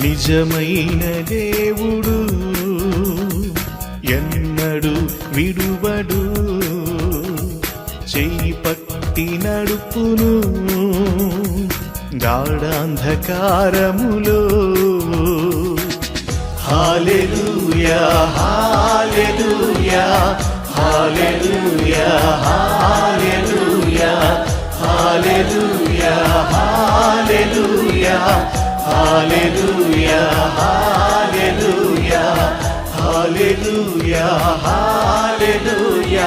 నిజమైన దేవుడు ఎన్నడు విడువడు, చేయి పట్టి నడుపును గాఢాంధకారములో. హల్లెలూయా హల్లెలూయా హల్లెలూయా హల్లెలూయా హల్లెలూయా హల్లెలూయా హల్లెలూయా హల్లెలూయా హల్లెలూయా హల్లెలూయా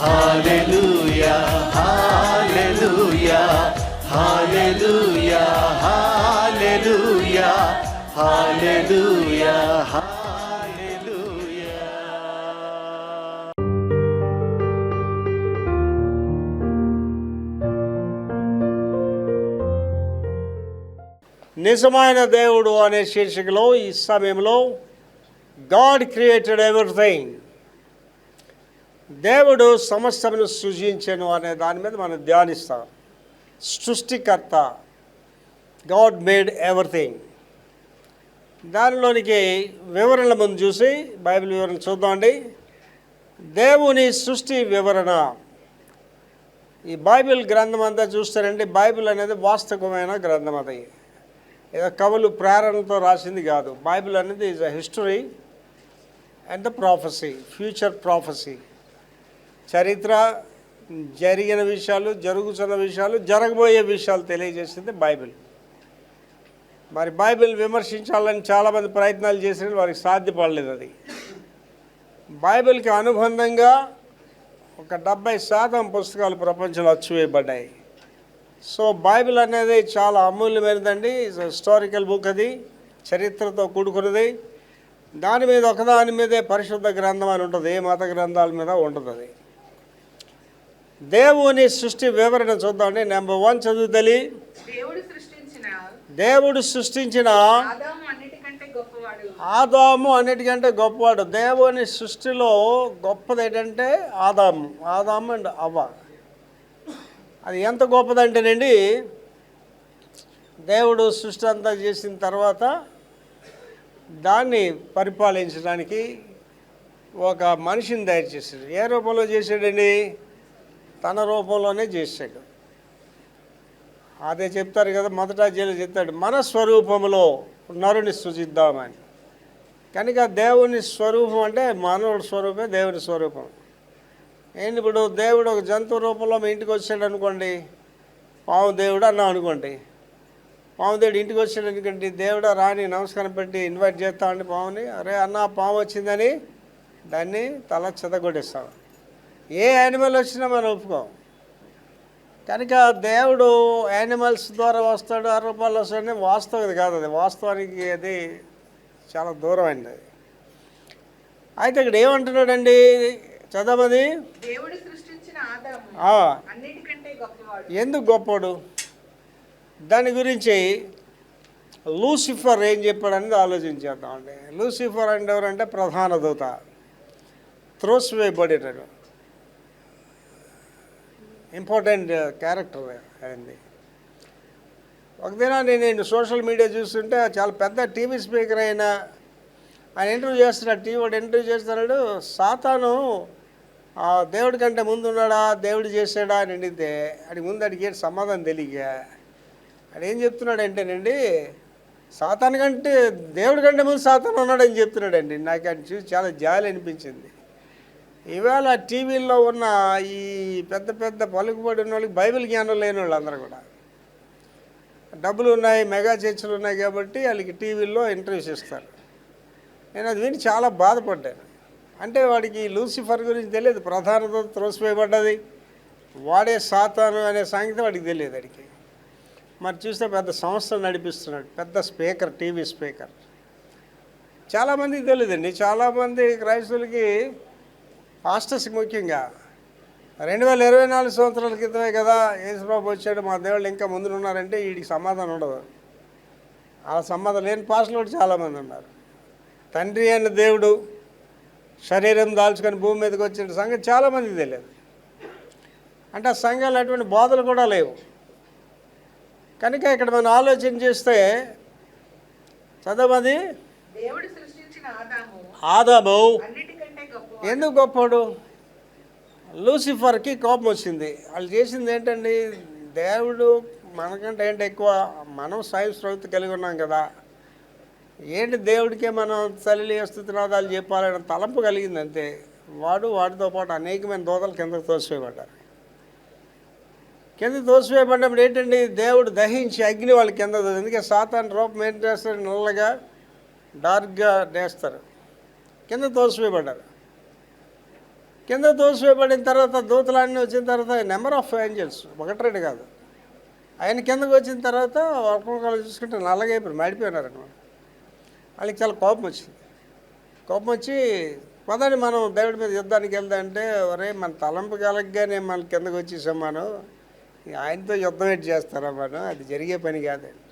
హల్లెలూయా హల్లెలూయా హల్లెలూయా హల్లెలూయా హల్లెలూయా హల్లెలూయా. నిజమైన దేవుడు అనే శీర్షికలో ఈ సమయంలో గాడ్ క్రియేటెడ్ ఎవ్రీథింగ్, దేవుడు సమస్తమును సృజించెను అనే దాని మీద మనం ధ్యానిస్తాం. సృష్టికర్త, గాడ్ మేడ్ ఎవ్రీథింగ్. దానిలోనికి వివరణల ముందు చూసి బైబిల్ వివరణ చూద్దామండి. దేవుని సృష్టి వివరణ. ఈ బైబిల్ గ్రంథం అంతా చూస్తారండి, బైబిల్ అనేది వాస్తవమైన గ్రంథం. అది ఏదో కవులు ప్రేరణతో రాసింది కాదు. బైబిల్ అనేది is a history and the prophecy, future prophecy. చరిత్ర, జరిగిన విషయాలు, జరుగుతున్న విషయాలు, జరగబోయే విషయాలు తెలియజేసింది బైబిల్. మరి బైబిల్ విమర్శించాలని చాలామంది ప్రయత్నాలు చేసిన వారికి సాధ్యపడలేదు. అది బైబిల్కి అనుబంధంగా ఒక 70% పుస్తకాలు ప్రపంచంలో అచ్చువేయబడ్డాయి. సో బైబిల్ అనేది చాలా అమూల్యమైనదండి. హిస్టారికల్ బుక్, అది చరిత్రతో కూడుకున్నది. దాని మీద ఒకదాని మీదే పరిశుద్ధ గ్రంథం అని ఉంటుంది, ఏ మత గ్రంథాల మీద ఉంటుంది. అది దేవుని సృష్టి వివరణ చూద్దామండి. నెంబర్ 1 చదువుతలి. దేవుడు సృష్టించిన ఆదాము అన్నిటికంటే గొప్పవాడు. దేవుని సృష్టిలో గొప్పది ఏంటంటే ఆదాము అండ్ అవ్వ. అది ఎంత గొప్పదంటేనండి, దేవుడు సృష్టి అంతా చేసిన తర్వాత దాన్ని పరిపాలించడానికి ఒక మనిషిని తయారు చేశాడు. ఏ రూపంలో చేశాడండి? తన రూపంలోనే చేశాడు. అదే చెప్తారు కదా, మొదట జైలు చెప్తాడు, మన స్వరూపంలో నరుని సృజిద్దామని. కనుక దేవుని స్వరూపం అంటే మానవుడి స్వరూపమే దేవుని స్వరూపం. ఏంటి ఇప్పుడు దేవుడు ఒక జంతువు రూపంలో మీ ఇంటికి వచ్చాడు అనుకోండి, పాము దేవుడు అన్నాం అనుకోండి. పాము దేవుడు ఇంటికి వచ్చాడు అనుకోండి, దేవుడు రాని నమస్కారం పెట్టి ఇన్వైట్ చేస్తామండి పాముని. అరే అన్న పాము వచ్చిందని దాన్ని తల చెదగొట్టేస్తాం. ఏ యానిమల్ వచ్చినా మనం ఒప్పుకోం. కనుక దేవుడు యానిమల్స్ ద్వారా వస్తాడు, ఆ రూపాల్లో వస్తాడని వాస్తవం కాదు. అది వాస్తవానికి అది చాలా దూరం అయింది. అది అయితే ఇక్కడ ఏమంటున్నాడండి, చదవది. ఎందుకు గొప్పవాడు? దాని గురించి లూసిఫర్ ఏం చెప్పాడనేది ఆలోచించేద్దామండి. లూసిఫర్ అంటే ఎవరంటే ప్రధాన దూత, త్రోసివేయబడినాడు. ఇంపార్టెంట్ క్యారెక్టర్ అయింది. ఒక దినాన్ని నేను సోషల్ మీడియా చూస్తుంటే చాలా పెద్ద టీవీ స్పీకర్ ఆయన ఇంటర్వ్యూ చేస్తున్నాడు. టీవీ వాడు ఇంటర్వ్యూ చేస్తున్నాడు. సాతాను దేవుడి కంటే ముందు ఉన్నాడా, దేవుడు చేశాడా అని అడిగితే అది ముందు అడిగే సమాధానం తెలియక అది ఏం చెప్తున్నాడంటేనండి, సాతాను కంటే దేవుడి కంటే ముందు సాతాను ఉన్నాడని చెప్తున్నాడండి. నాకు అది చూసి చాలా జాలి అనిపించింది. ఇవాళ టీవీల్లో ఉన్న ఈ పెద్ద పెద్ద పలుకుబడి ఉన్న వాళ్ళకి బైబిల్ జ్ఞానం లేని వాళ్ళు అందరూ కూడా, డబ్బులు ఉన్నాయి, మెగా చర్చలు ఉన్నాయి కాబట్టి వాళ్ళకి టీవీల్లో ఇంటర్వ్యూస్ ఇస్తారు. నేను అది విని చాలా బాధపడ్డాను. అంటే వాడికి లూసిఫర్ గురించి తెలియదు, ప్రధానతో త్రోసివేయబడ్డది వాడే సాతాను అనే సంగతి వాడికి తెలియదు. వాడికి మరి చూస్తే పెద్ద సంస్థలు నడిపిస్తున్నాడు, పెద్ద స్పీకర్, టీవీ స్పీకర్. చాలామందికి తెలియదండి. చాలామంది క్రైస్తవులకి, పాస్టర్స్కి ముఖ్యంగా 2024 సంవత్సరాల క్రితమే కదా యేసుబాబు వచ్చాడు, మా దేవుళ్ళు ఇంకా ముందు ఉన్నారంటే వీడికి సమాధానం ఉండదు. అలా సమాధానం లేని పాస్టర్లు కూడా చాలామంది ఉన్నారు. తండ్రి అయిన దేవుడు శరీరం దాల్చుకొని భూమి మీదకి వచ్చిన సంగతి చాలామందికి తెలియదు. అంటే ఆ సంఘాలు అటువంటి బోధలు కూడా లేవు. కనుక ఇక్కడ మనం ఆలోచన చేస్తే చదవది. దేవుడు సృష్టించిన ఆదాము ఆదాము అన్నిటికంటే గొప్ప. ఎందుకు గొప్పవాడు? లూసిఫర్కి కోపం వచ్చింది. వాళ్ళు చేసింది ఏంటండి? దేవుడు మనకంటే ఏంటి ఎక్కువ, మనం సైన్స్ ప్రవృత్తి కలిగి ఉన్నాం కదా, ఏంటి దేవుడికే మనం తల్లి స్తుతినాదాలు చెప్పాలనే తలంపు కలిగింది అంతే. వాడితో పాటు అనేకమైన దూతలు కిందకు తోసివేయబడ్డారు. కింద తోసివేయబడినప్పుడు ఏంటండి? దేవుడు దహించి అగ్ని వాళ్ళ కింద. అందుకే సాతాను రూపం ఏం చేస్తారు? నల్లగా డార్క్గా వేస్తారు. కింద తోసివేయబడ్డారు. కింద తోసివేయబడిన తర్వాత దూతలన్నీ వచ్చిన తర్వాత నెంబర్ ఆఫ్ ఏంజల్స్, 1-2 కాదు, ఆయన కిందకు వచ్చిన తర్వాత ఒకరికొకరు చూసుకుంటే నల్లగైపోయి మాడిపోయినారు అనమాట. వాళ్ళకి చాలా కోపం వచ్చింది. కోపం వచ్చి పదండి మనం దేవుడి మీద యుద్ధానికి వెళ్దామంటే, ఒరే మన తలంపు కలగగానే మన కిందకు వచ్చేసాం, మనం ఆయనతో యుద్ధం ఏంటి చేస్తారా, మనం అది జరిగే పని కాదండి.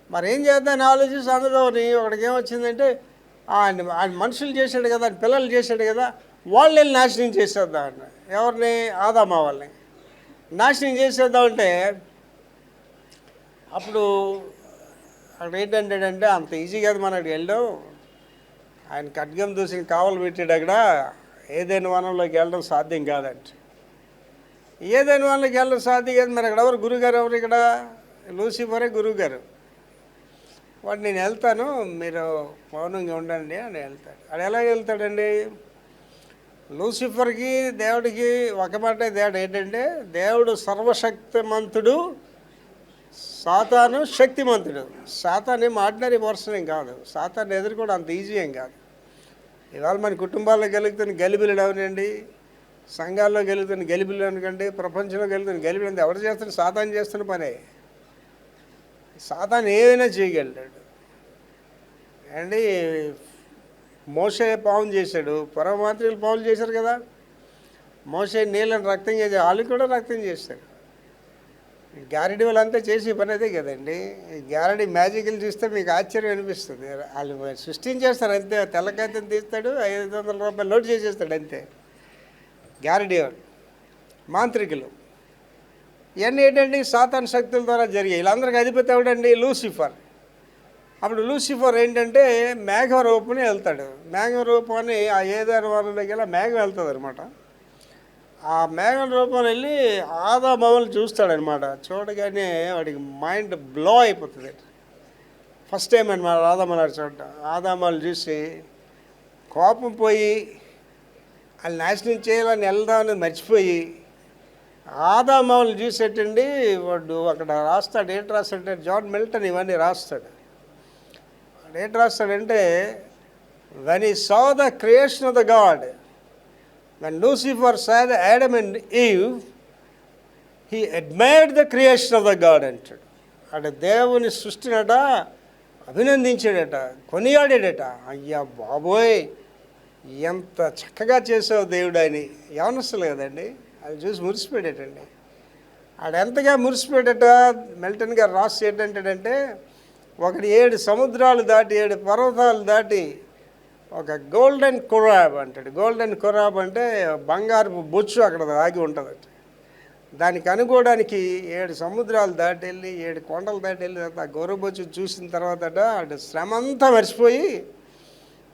మరి ఏం చేద్దామని ఆలోచిస్తే అందులోని ఒకడికి ఏమొచ్చిందంటే, ఆయన మనుషులు చేశాడు కదా, ఆయన పిల్లలు చేశాడు కదా, వాళ్ళు వెళ్ళి నాశనం చేసేద్దామని. ఎవరిని? ఆదామా వాళ్ళని నాశనం చేసేద్దామంటే అప్పుడు అక్కడ ఏంటంటే అంత ఈజీ కాదు, మనం అక్కడికి వెళ్ళాం, ఆయన ఖడ్గం దూసిన కావలు పెట్టాడు, అక్కడ ఏదైనా వనంలోకి వెళ్ళడం సాధ్యం కాదంటే. ఏదైనా వనంలోకి వెళ్ళడం సాధ్యం కాదు. మరి అక్కడ ఎవరు గురువుగారు? ఎవరు ఇక్కడ? లూసిఫరే గురువుగారు. వాడు నేను వెళ్తాను, మీరు మౌనంగా ఉండండి అని వెళ్తాడు. అది ఎలా వెళ్తాడండి? లూసిఫర్కి దేవుడికి ఒక మాట తేడా ఏంటంటే, దేవుడు సర్వశక్తిమంతుడు, సాతాను శక్తిమంతుడు. సాతాను ఏం ఆర్డినరీ పర్సన్ ఏం కాదు. సాతాను ఎదుర్కోవడం అంత ఈజీ ఏం కాదు. ఇవాళ మన కుటుంబాల్లో గెలుగుతున్న గలిబిలు అవనండి, సంఘాల్లో గెలుగుతున్న గలిబిలు అనుకండి, ప్రపంచంలో గెలుగుతున్న గలిబిలు ఎవరు చేస్తున్న? సాతాను చేస్తున్న పనే. సాతాను ఏదైనా చేయగలిగాడు అండి. మోషే పావును చేశాడు, పరమాత్రులు పావులు చేశారు కదా. మోషే నీళ్ళని రక్తం చేశాడు, వాళ్ళు కూడా రక్తం చేశారు. గ్యారెడీ వాళ్ళంతా చేసే పని అదే కదండి. గ్యారెడీ మ్యాజిక్లు చూస్తే మీకు ఆశ్చర్యం అనిపిస్తుంది. వాళ్ళు సృష్టించేస్తారు అంతే. తెల్లకాయతం తీస్తాడు, 500 రూపాయలు లోటు చేసేస్తాడు అంతే. గ్యారెడీ వాళ్ళు మాంత్రికులు. ఇవన్నీ ఏంటంటే సాతాను శక్తుల ద్వారా జరిగాయి. వీళ్ళందరికీ అధిపతి ఎవడండి? లూసిఫర్. అప్పుడు లూసిఫర్ ఏంటంటే మేఘం రూపంలో వెళ్తాడు. మేఘం రూపాన్ని ఆ ఏదైనా వాళ్ళకి వెళ్ళి మేఘం వెళ్తుంది అనమాట. ఆ మేఘం రూపంలో వెళ్ళి ఆదామవల్ని చూస్తాడనమాట. చూడగానే వాడికి మైండ్ బ్లో అయిపోతుంది. ఫస్ట్ టైం అనమాట ఆదామని చూడటం. ఆదామలు చూసి కోపం పోయి వాళ్ళు నాశనం చేయాలని వెళ్దామని మర్చిపోయి ఆదామవల్ని చూసేటండి వాడు అక్కడ రాస్తాడు. ఏంటి రాస్తాడంటే, జాన్ మిల్టన్ ఇవన్నీ రాస్తాడు. ఏంటి రాస్తాడంటే, when he saw the creation of the God, when Lucifer saw the Adam and Eve, he admired the creation of the God అంటాడు. అంటే దేవుని సృష్టినట అభినందించాడట, కొనియాడాడట. అయ్యా బాబోయ్, ఎంత చక్కగా చేసావు దేవుడు అని. యవనస్తులు కదండి, అది చూసి మురిసిపోయాడటండి. ఆడ ఎంతగా మురిసిపోయాడట. మిల్టన్ గారు రాసి ఏంటంటాడంటే, ఒకటి 7 సముద్రాలు దాటి 7 పర్వతాలు దాటి ఒక గోల్డెన్ కొరాబ్ అంటాడు. గోల్డెన్ కొరాబ్ అంటే బంగారపు బొచ్చు అక్కడ ఆగి ఉంటుందట. దానికి అనుకోవడానికి 7 సముద్రాలు దాటి వెళ్ళి 7 కొండలు దాటి వెళ్ళి ఆ గౌరవబొచ్చు చూసిన తర్వాత అటు శ్రమ అంతా మర్చిపోయి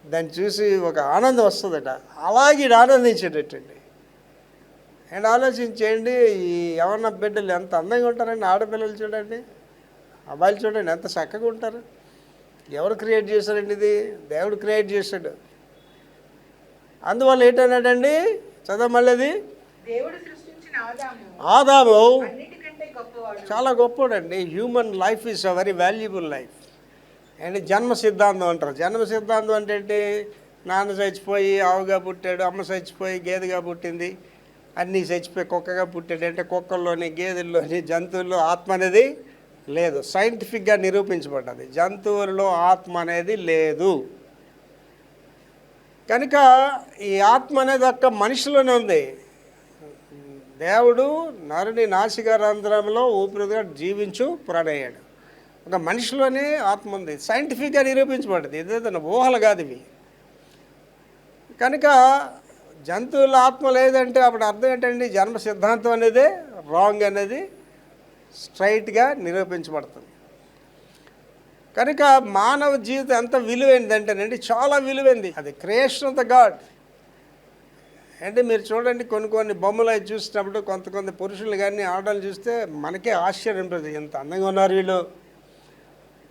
దాన్ని చూసి ఒక ఆనందం వస్తుందట. అలాగే ఆనందించేటట్టండి. అండ్ ఆలోచించేయండి, ఈ యవ్వన బిడ్డలు ఎంత అందంగా ఉంటారండి. ఆడపిల్లలు చూడండి, అబ్బాయిలు చూడండి ఎంత చక్కగా ఉంటారు. ఎవరు క్రియేట్ చేశారండి? ఇది దేవుడు క్రియేట్ చేశాడు. అందువల్ల ఏంటన్నాడండి, చదవ మళ్ళీ, దేవుడు సృష్టించిన ఆదాము అన్నిటికంటే గొప్పవాడు, చాలా గొప్పవాడండి. Human life is a very valuable life. And జన్మ సిద్ధాంతం అంటారు. జన్మ సిద్ధాంతం అంటే ఏంటి? నాన్న చచ్చిపోయి ఆవుగా పుట్టాడు, అమ్మ చచ్చిపోయి గేదెగా పుట్టింది, అన్నీ చచ్చిపోయి కుక్కగా పుట్టాడు. అంటే కుక్కల్లోని, గేదెల్లోని, జంతువుల్లో ఆత్మ అనేది లేదు. సైంటిఫిక్గా నిరూపించబడ్డది, జంతువులలో ఆత్మ అనేది లేదు. కనుక ఈ ఆత్మ అనేది ఒక్క మనిషిలోనే ఉంది. దేవుడు నరుని నాసికారంధ్రంలో ఊపిరిగా జీవించు ప్రాణయ్యాడు. ఒక మనిషిలోనే ఆత్మ ఉంది. సైంటిఫిక్గా నిరూపించబడ్డది, ఇదేదన్నా ఊహలు కాదు ఇవి. కనుక జంతువుల ఆత్మ లేదంటే అప్పుడు అర్థం ఏంటండి? జన్మ సిద్ధాంతం అనేది రాంగ్ అనేది స్ట్రైట్గా నిరూపించబడుతుంది. కనుక మానవ జీవితం ఎంత విలువైందంటేనండి, చాలా విలువైంది. అది క్రియేషన్ ఆఫ్ ద గాడ్. అంటే మీరు చూడండి, కొన్ని బొమ్మలు అవి చూసినప్పుడు కొంత పురుషులు కానీ ఆడవాళ్ళు చూస్తే మనకే ఆశ్చర్యం ఉంటుంది. ఎంత అందంగా ఉన్నారు వీళ్ళు,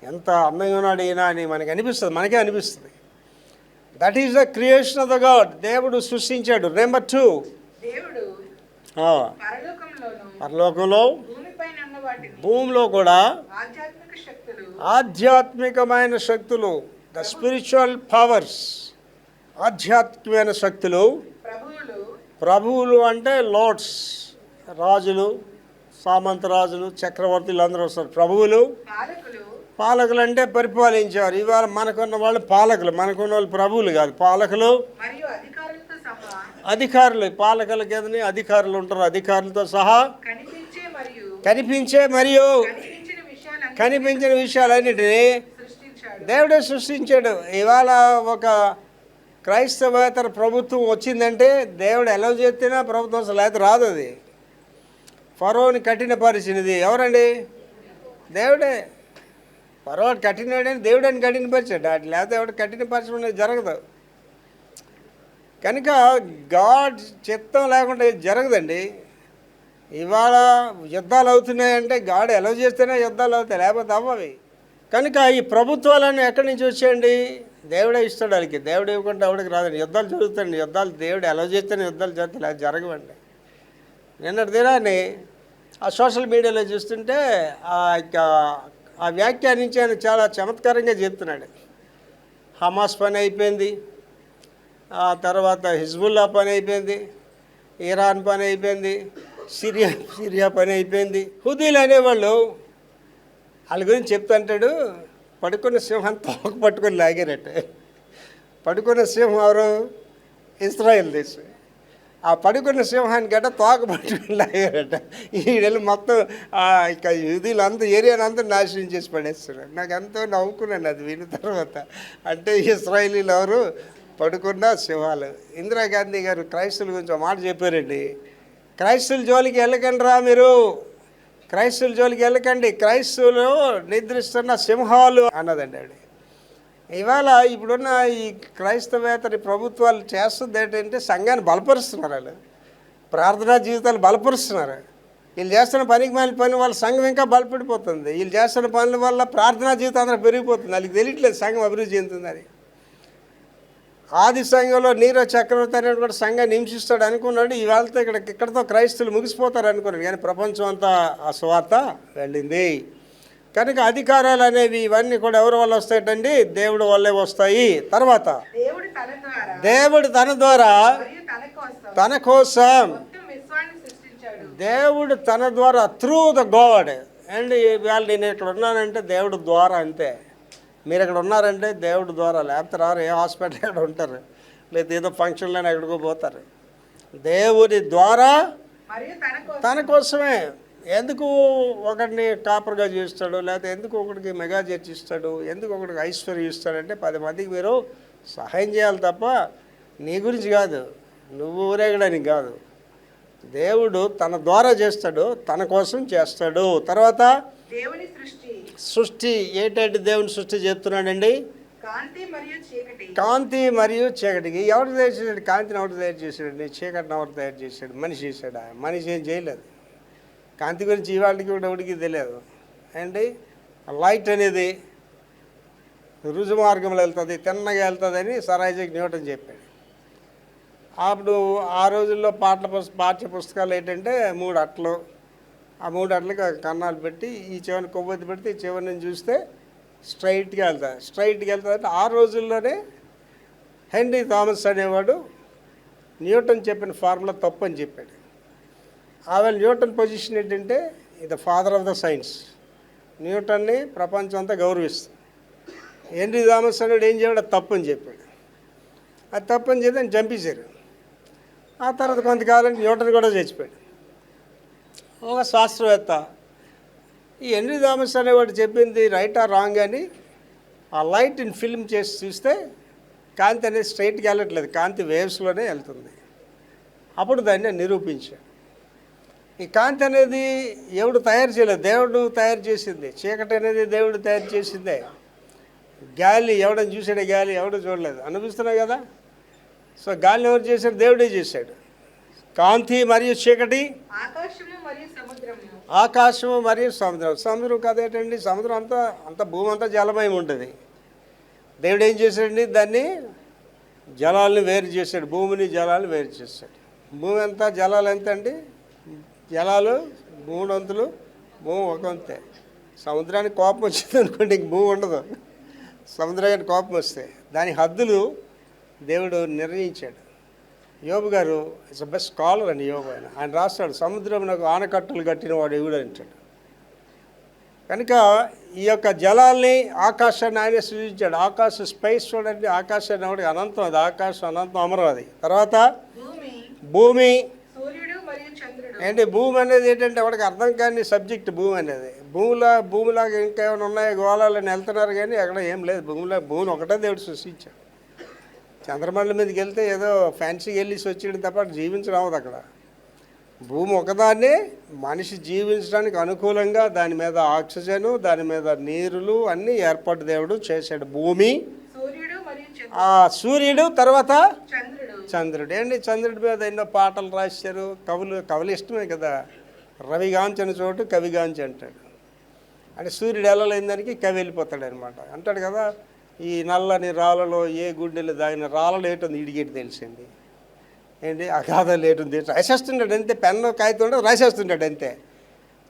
ఎంత అందంగా ఉన్నాడు ఈయన అని మనకే అనిపిస్తుంది. That is the creation of the God. దేవుడు సృష్టించాడు. నెంబర్ 2, దేవుడు పరలోకంలో భూమిపైన ఉన్న వాటిని, భూమిలో కూడా ఆధ్యాత్మిక శక్తులు, ఆధ్యాత్మికమైన శక్తులు, ద స్పిరిచువల్ పవర్స్, ఆధ్యాత్మికమైన శక్తులు, ప్రభువులు అంటే లార్డ్స్, రాజులు, సామంత రాజులు, చక్రవర్తులు అందరూ వస్తారు. ప్రభువులు, పాలకులు అంటే పరిపాలించారు. ఇవాళ మనకున్న వాళ్ళు పాలకులు, మనకున్న వాళ్ళు ప్రభువులు కాదు, పాలకులు, అధికారులు. పాలకుల కింద అధికారులు ఉంటారు. అధికారులతో సహా కనిపించే మరియు కనిపించిన విషయాలన్నిటినీ దేవుడే సృష్టించాడు. ఇవాళ ఒక క్రైస్తవేతర ప్రభుత్వం వచ్చిందంటే దేవుడు ఎలా చేస్తేనే ప్రభుత్వం అసలు అయితే రాదు. అది ఫరోని కఠినపరిచినది ఎవరండి? దేవుడే. ఫరోని కఠినడని దేవుడని కఠినపరిచాడు. అటు లేకపోతే ఎవడు కఠినపరచడం జరగదు. కనుక గాడ్ చిత్తం లేకుండా జరగదండి. ఇవాళ యుద్ధాలు అవుతున్నాయంటే గాడ్ ఎలా చేస్తేనే యుద్ధాలు అవుతాయి, లేకపోతే అవ్వవి. కనుక ఈ ప్రభుత్వాలన్నీ ఎక్కడి నుంచి వచ్చాయండి? దేవుడే ఇస్తాడు వాళ్ళకి. దేవుడు ఇవ్వకుండా ఎవడికి రాదండి. యుద్ధాలు జరుగుతాయండి. యుద్ధాలు దేవుడు ఎలా చేస్తేనే యుద్ధాలు జరుగుతాయి, లేదా జరగవండి. నిన్నటి దినాన్ని ఆ సోషల్ మీడియాలో చూస్తుంటే ఆ వ్యాఖ్యానించి ఆయన చాలా చమత్కారంగా చెప్తున్నాడు. హమాస్ పని అయిపోయింది, ఆ తర్వాత హిజ్బుల్లా పని అయిపోయింది, ఇరాన్ పని అయిపోయింది, సిరియా పని అయిపోయింది. హుదీలు అనేవాళ్ళు వాళ్ళ గురించి చెప్తుంటాడు. పడుకున్న సింహాన్ని తోక పట్టుకొని లాగారట. పడుకున్న సింహం ఎవరు? ఇజ్రాయెల్ దేశం. ఆ పడుకున్న సింహాన్ని గట్ట తోక పట్టుకొని లాగారట. ఈ నెల మొత్తం ఇక వీళ్ళంతా ఏరియానంతా నాశనం చేసి పడేస్తున్నారు. నాకు ఎంతో నవ్వుకున్నాను అది విన్న తర్వాత. అంటే ఇజ్రాయేలీలు ఎవరు? పడుకున్న సింహాలు. ఇందిరాగాంధీ గారు క్రైస్తవుల గురించి ఒక మాట చెప్పారండి. క్రైస్తవుల జోలికి వెళ్ళకండి రా మీరు, క్రైస్తవుల జోలికి వెళ్ళకండి, క్రైస్తవులు నిద్రిస్తున్న సింహాలు అన్నదండి ఆవిడ. ఇవాళ ఇప్పుడున్న ఈ క్రైస్తవేతరి ప్రభుత్వాలు చేస్తుంది ఏంటంటే సంఘాన్ని బలపరుస్తున్నారు. వాళ్ళు ప్రార్థనా జీవితాలు బలపరుస్తున్నారు. వీళ్ళు చేస్తున్న పని వాళ్ళ సంఘం ఇంకా బలపడిపోతుంది. వీళ్ళు చేస్తున్న పనుల వల్ల ప్రార్థనా జీవితం అందరూ పెరిగిపోతుంది. వాళ్ళకి తెలియట్లేదు సంఘం అభివృద్ధి చెందుతుందని. ఆది సంఘంలో నీరో చక్రవర్తి అనేది కూడా సంఘాన్ని హింసిస్తాడు అనుకున్నాడు. ఇవాళతో ఇక్కడతో క్రైస్తవులు ముగిసిపోతారు అనుకున్నాడు. కానీ ప్రపంచం అంతా ఆ సువార్త వెళ్ళింది. కనుక అధికారాలు అనేవి ఇవన్నీ కూడా ఎవరి వల్ల వస్తాయండి? దేవుడి వల్లే వస్తాయి. తర్వాత దేవుడు తన ద్వారా తన కోసం, దేవుడు తన ద్వారా త్రూ ద గాడ్. అండ్ ఇవాళ నేను ఇక్కడ ఉన్నానంటే దేవుడు ద్వారా, అంతే. మీరు ఇక్కడ ఉన్నారంటే దేవుడి ద్వారా, లేకపోతే రారు. ఏ హాస్పిటల్ ఎక్కడ ఉంటారు, లేదా ఏదో ఫంక్షన్లోనే ఎక్కడికో పోతారు. దేవుడి ద్వారా తన కోసమే. ఎందుకు ఒకడిని కాపర్గా చేస్తాడు, లేకపోతే ఎందుకు ఒకడికి మెగా చర్చ్ ఇస్తాడు, ఎందుకు ఒకడికి ఐశ్వర్యం ఇస్తాడంటే 10 మందికి మీరు సహాయం చేయాలి తప్ప నీ గురించి కాదు, నువ్వు ఊరేగడానికి కాదు. దేవుడు తన ద్వారా చేస్తాడు, తన కోసం చేస్తాడు. తర్వాత దేవుని సృష్టి ఏంటంటే దేవుని సృష్టి చెప్తున్నాడండి. కాంతి మరియు చీకటికి ఎవరు తయారు చేశాడు? కాంతిని ఎవరు తయారు చేశాడండి? చీకటిని ఎవరు తయారు చేశాడు? మనిషి చేశాడా? మనిషి ఏం చేయలేదు. కాంతి గురించి ఇవాళకి కూడా ఎవరికి తెలియదు అండి. లైట్ అనేది రుజు మార్గంలో వెళ్తుంది, తిన్నగా వెళ్తుంది అని సర్ ఐజాక్ న్యూటన్ చెప్పాడు. అప్పుడు ఆ రోజుల్లో పాఠ్య పుస్తకాలు ఏంటంటే 3 అట్లు, ఆ 3 అట్లకి కన్నాలు పెట్టి ఈ చివరిని కొవ్వొత్తి పెడితే ఈ చివరి నుంచి చూస్తే స్ట్రైట్గా వెళ్తుంది అంటే ఆ రోజుల్లోనే హెన్రీ థామస్ అనేవాడు న్యూటన్ చెప్పిన ఫార్ములా తప్పని చెప్పాడు. ఆవేళ న్యూటన్ పొజిషన్ ఏంటంటే the father of the science. న్యూటన్ని ప్రపంచం అంతా గౌరవిస్తుంది. హెన్రీ థామస్ అనేవాడు ఏం చేయడం తప్పని చెప్పాడు. అది తప్పని చెప్పి ఆయన చంపేశారు. ఆ తర్వాత కొంతకాలం న్యూటన్ కూడా చచ్చిపోయాడు. ఒక శాస్త్రవేత్త ఈ హెన్రీ థామస్ అనేవాడు చెప్పింది రైట్ ఆర్ రాంగ్ అని ఆ లైట్ ఇన్ ఫిల్మ్ చేసి చూస్తే కాంతి అనేది స్ట్రైట్గా వెళ్ళట్లేదు, కాంతి వేవ్స్లోనే వెళ్తుంది. అప్పుడు దాన్ని నిరూపించాడు. ఈ కాంతి అనేది ఎవడు తయారు చేయలేదు, దేవుడు తయారు చేసింది. చీకటి అనేది దేవుడు తయారు చేసిందే. గాలి ఎవడని చూసాడే, గాలి ఎవడో చూడలేదు, అనిపిస్తున్నాయి కదా. సో గాలిని ఎవరు చేశాడు? దేవుడే చేశాడు. కాంతి మరియు చీకటి, ఆకాశము మరియు సముద్రము. ఆకాశము మరియు సముద్రం. సముద్రం కదేటండి, సముద్రం అంతా భూమి అంతా జలమయం ఉంటుంది. దేవుడు ఏం చేశాడండి? దాన్ని జలాలను వేరు చేశాడు, భూమిని జలాలను వేరు చేశాడు. భూమి అంతా జలాలు ఎంత అండి? జలాలు 3 వంతులు, భూమి 1 వంతే. సముద్రానికి కోపం వచ్చింది అనుకోండి, ఇంక భూమి ఉండదు. సముద్రానికి కోపం వస్తే దాని హద్దులు దేవుడు నిర్ణయించాడు. యోబు గారు ఇట్స్ బెస్ట్ స్కాలర్ అండి. యోబు ఆయన రాస్తాడు, సముద్రమునకు ఆనకట్టలు కట్టిన వాడు ఎవడు అంటాడు. కనుక ఈ యొక్క జలాల్ని, ఆకాశాన్ని ఆయన సృజించాడు. ఆకాశ స్పేస్ చూడండి, ఆకాశాన్ని ఒకటి అనంతం, అది ఆకాశం అనంతం, అమరం అది. తర్వాత భూమి, సూర్యుడు మరియు చంద్రుడు. ఏంటి భూమి అనేది ఏంటంటే ఎవరికి అర్థం కాని సబ్జెక్ట్ భూమి అనేది. భూమిలాగా ఇంకేమైనా ఉన్నాయో గోళాలని వెళ్తున్నారు కానీ అక్కడ ఏం లేదు. భూమిని ఒకటే దేవుడు సృష్టించాడు. చంద్రమండలం మీదకి వెళ్తే ఏదో ఫ్యాన్సీకి వెళ్ళేసి వచ్చేయడం తప్ప జీవించడం అవ్వదు అక్కడ. భూమి ఒకదాన్ని మనిషి జీవించడానికి అనుకూలంగా దాని మీద ఆక్సిజను, దాని మీద నీరులు అన్నీ ఏర్పాటు దేవుడు చేశాడు. భూమి, సూర్యుడు, తర్వాత చంద్రుడు. ఏంటి చంద్రుడి మీద ఎన్నో పాటలు రాశారు కవులు ఇష్టమే కదా. రవిగాంచని చోటు కవిగాంచి అంటాడు. అంటే సూర్యుడు వెళ్ళలేని కవి వెళ్ళిపోతాడు అనమాట. అంటాడు కదా, ఈ నల్లని రాళ్ళలో ఏ గుడ్డెలు దాగిన రాళ్ళలో ఏటుంది ఇడిగేటి తెలిసింది. ఏంటి అగాధ లేటుంది రాసేస్తుంటాడు అంతే. పెన్ను కాగితం రాసేస్తుంటాడు అంతే.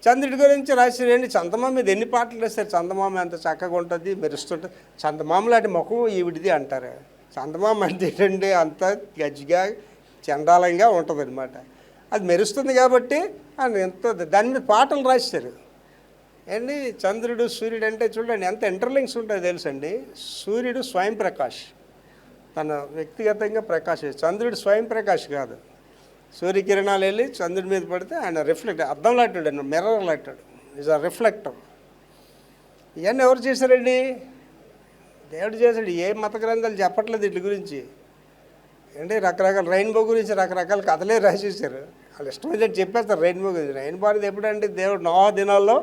చంద్రుడి గురించి రాశారండి. చందమామ మీద ఎన్ని పాటలు రాశారు. చందమామ ఎంత చక్కగా ఉంటుంది, మెరుస్తుంటుంది. చందమామ లాంటి ముఖం ఈవిడిది అంటారు. చందమామ అంటే ఏంటండి, అంత గజ్జిగా చండాలంగా ఉంటుంది అనమాట. అది మెరుస్తుంది కాబట్టి ఎంతో దాని మీద పాటలు రాశారు. ఏంటి చంద్రుడు, సూర్యుడు అంటే చూడండి ఎంత ఇంటర్లింక్స్ ఉంటాయో తెలుసండి. సూర్యుడు స్వయం ప్రకాష్, తన వ్యక్తిగతంగా ప్రకాశ్. చంద్రుడు స్వయం ప్రకాష్ కాదు. సూర్యకిరణాలు వెళ్ళి చంద్రుడి మీద పడితే ఆయన రిఫ్లెక్ట్, అద్దం లాంటాడు, ఆయన మిర్రర్ లాంటాడు, ఈజ్ అ రిఫ్లెక్టర్. ఇవన్నీ ఎవరు చేశారండి? దేవుడు చేశాడు. ఏ మత గ్రంథాలు చెప్పట్లేదు వీటి గురించి. అంటే రకరకాల రెయిన్బో గురించి రకరకాల కథలే రాసేసారు. వాళ్ళు ఇష్టమైనట్టు చెప్పేస్తారు రెయిన్బో గురించి. రెయిన్బో అనేది ఎప్పుడంటే దేవుడు నోహ దినాల్లో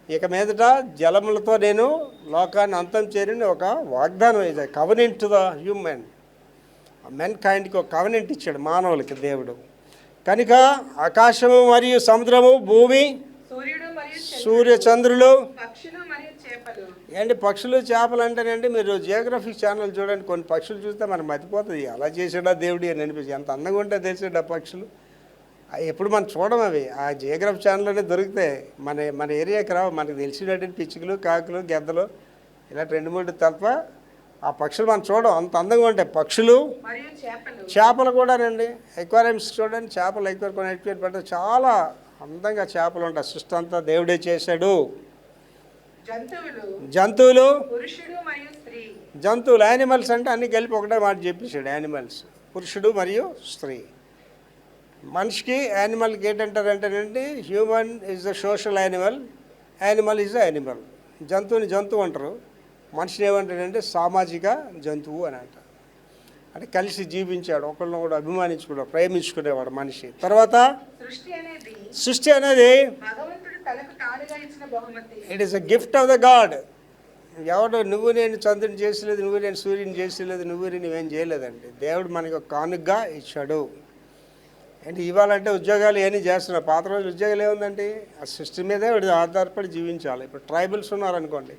ఇక మీదట జలములతో నేను లోకాన్ని అంతం చేరిన ఒక వాగ్దానం ఇది, కవనెంట్ టు ద హ్యూమన్ మెన్ కైండ్కి ఒక కవనెంట్ ఇచ్చాడు మానవులకి దేవుడు. కనుక ఆకాశము మరియు సముద్రము, భూమి, సూర్య చంద్రులు, ఏంటి పక్షులు, చేపలు అంటేనండి. మీరు జియోగ్రఫిక్ ఛానల్ చూడండి, కొన్ని పక్షులు చూస్తే మనకు మతిపోతుంది. అలా చేసాడా దేవుడి అని అనిపిస్తుంది. ఎంత అందంగా ఉంటే తెలిసాడు ఆ పక్షులు. ఎప్పుడు మనం చూడం అవి. ఆ జియోగ్రఫీ ఛానల్లోనే దొరుకుతాయి. మన ఏరియాకి రావు. మనకు తెలిసినటువంటి పిచ్చుకలు, కాకులు, గెద్దలు ఇలా 2-3 తప్ప ఆ పక్షులు మనం చూడం. అంత అందంగా ఉంటాయి పక్షులు. చేపలు కూడానండి. ఎక్వేరియంస్ చూడండి, చేపలు ఎక్వేరియం పెట్ట చాలా అందంగా చేపలు ఉంటాయి. సృష్టి అంతా దేవుడే చేశాడు. జంతువులు, యానిమల్స్ అంటే అన్ని కలిపి ఒకటే మాట చెప్పేశాడు. యానిమల్స్, పురుషుడు మరియు స్త్రీ. మనిషికి యానిమల్కి ఏంటంటారంటేనండి, human is the social animal, animal is the animal. జంతువుని జంతువు అంటారు, మనిషిని ఏమంటారంటే సామాజిక జంతువు అని అంటారు. అంటే కలిసి జీవించాడు, ఒకళ్ళని కూడా అభిమానించుకున్నాడు, ప్రేమించుకునేవాడు మనిషి. తర్వాత సృష్టి అనేది it is a gift of the God. ఎవడు నువ్వు నేను చంద్రుని చేసలేదు, నువ్వు నేను సూర్యుని చేసలేదు, నువ్వేం చేయలేదండి. దేవుడు మనకి ఒక కానుకగా ఇచ్చాడు. అంటే ఇవ్వాలంటే ఉద్యోగాలు ఏమీ చేస్తున్నారు. పాత రోజులు ఉద్యోగాలు ఏముందండి, ఆ సృష్టి మీదే ఆధారపడి జీవించాలి. ఇప్పుడు ట్రైబల్స్ ఉన్నారనుకోండి,